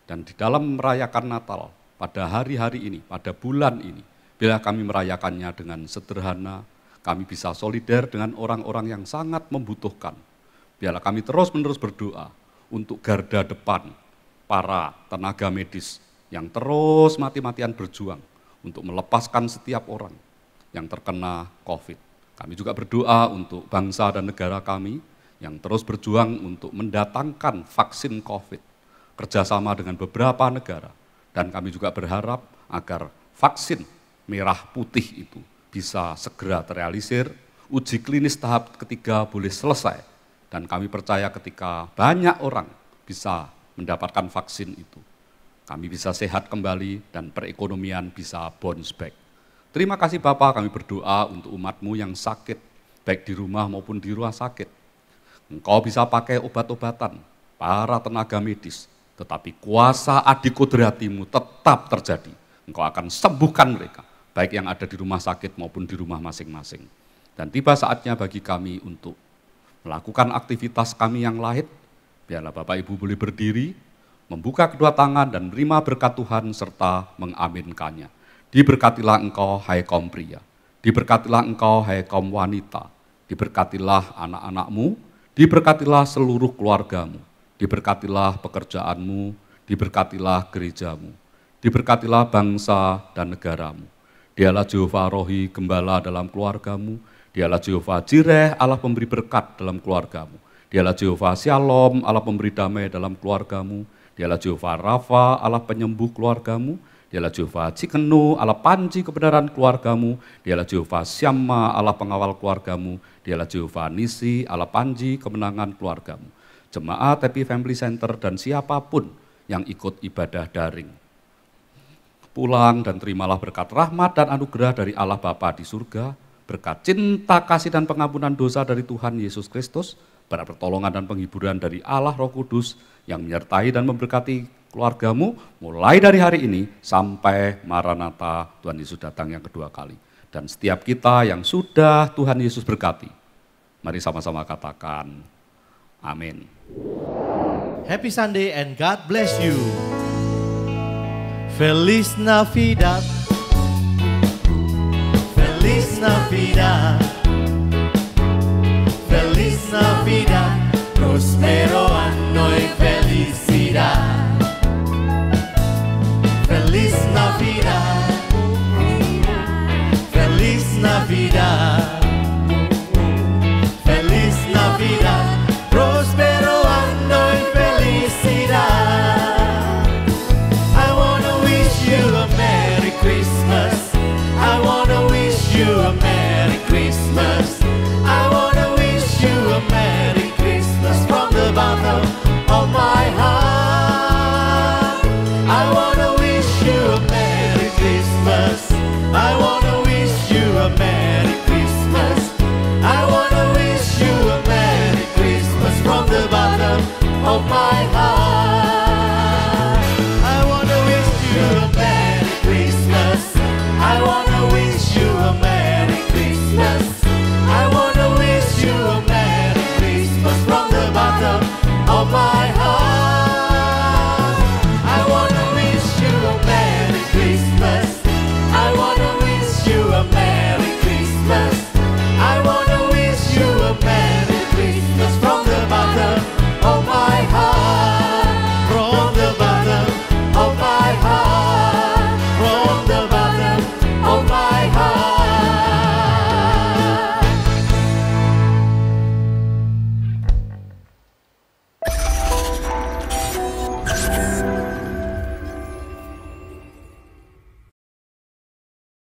Dan di dalam merayakan Natal pada hari-hari ini, pada bulan ini, biarlah kami merayakannya dengan sederhana, kami bisa solider dengan orang-orang yang sangat membutuhkan. Biarlah kami terus-menerus berdoa untuk garda depan para tenaga medis yang terus mati-matian berjuang untuk melepaskan setiap orang yang terkena COVID. Kami juga berdoa untuk bangsa dan negara kami yang terus berjuang untuk mendatangkan vaksin COVID, kerjasama dengan beberapa negara. Dan kami juga berharap agar vaksin merah putih itu bisa segera terrealisir, uji klinis tahap ketiga boleh selesai. Dan kami percaya ketika banyak orang bisa mendapatkan vaksin itu, kami bisa sehat kembali dan perekonomian bisa bounce back. Terima kasih Bapak, kami berdoa untuk umat-Mu yang sakit, baik di rumah maupun di rumah sakit. Engkau bisa pakai obat-obatan, para tenaga medis, tetapi kuasa adikodrati-Mu tetap terjadi. Engkau akan sembuhkan mereka, baik yang ada di rumah sakit maupun di rumah masing-masing. Dan tiba saatnya bagi kami untuk melakukan aktivitas kami yang lain. Biarlah Bapak Ibu boleh berdiri, membuka kedua tangan dan menerima berkat Tuhan serta mengaminkannya. Diberkatilah engkau hai kaum pria, diberkatilah engkau hai kaum wanita, diberkatilah anak-anakmu, diberkatilah seluruh keluargamu, diberkatilah pekerjaanmu, diberkatilah gerejamu, diberkatilah bangsa dan negaramu. Dialah Jehovah Rohi, gembala dalam keluargamu, dialah Jehovah Jireh, Allah pemberi berkat dalam keluargamu, dialah Jehovah Shalom, Allah pemberi damai dalam keluargamu, dialah Jehovah Rafa, Allah penyembuh keluargamu, dialah Jehovah Cikenu, Allah panci kebenaran keluargamu, dialah Jehovah Syamma, Allah pengawal keluargamu, dialah Jehovah Nisi, Allah panci kemenangan keluargamu. Jemaat Happy Family Center dan siapapun yang ikut ibadah daring, pulang dan terimalah berkat rahmat dan anugerah dari Allah Bapa di surga, berkat cinta, kasih dan pengampunan dosa dari Tuhan Yesus Kristus, berkat pertolongan dan penghiburan dari Allah Roh Kudus yang menyertai dan memberkati keluargamu mulai dari hari ini sampai Maranatha Tuhan Yesus datang yang kedua kali. Dan setiap kita yang sudah Tuhan Yesus berkati, mari sama-sama katakan amin. Happy Sunday and God bless you. Feliz Navidad. Feliz Navidad. Feliz Navidad. Prospero anno y felicidad. Feliz Navidad. Feliz Navidad. Feliz Navidad. Prospero anno y felicidad. I wanna wish you a Merry Christmas. I wanna wish you a Merry Christmas. I wanna wish you a Merry Christmas from the bottom of my heart. I wanna wish you a Merry Christmas. I want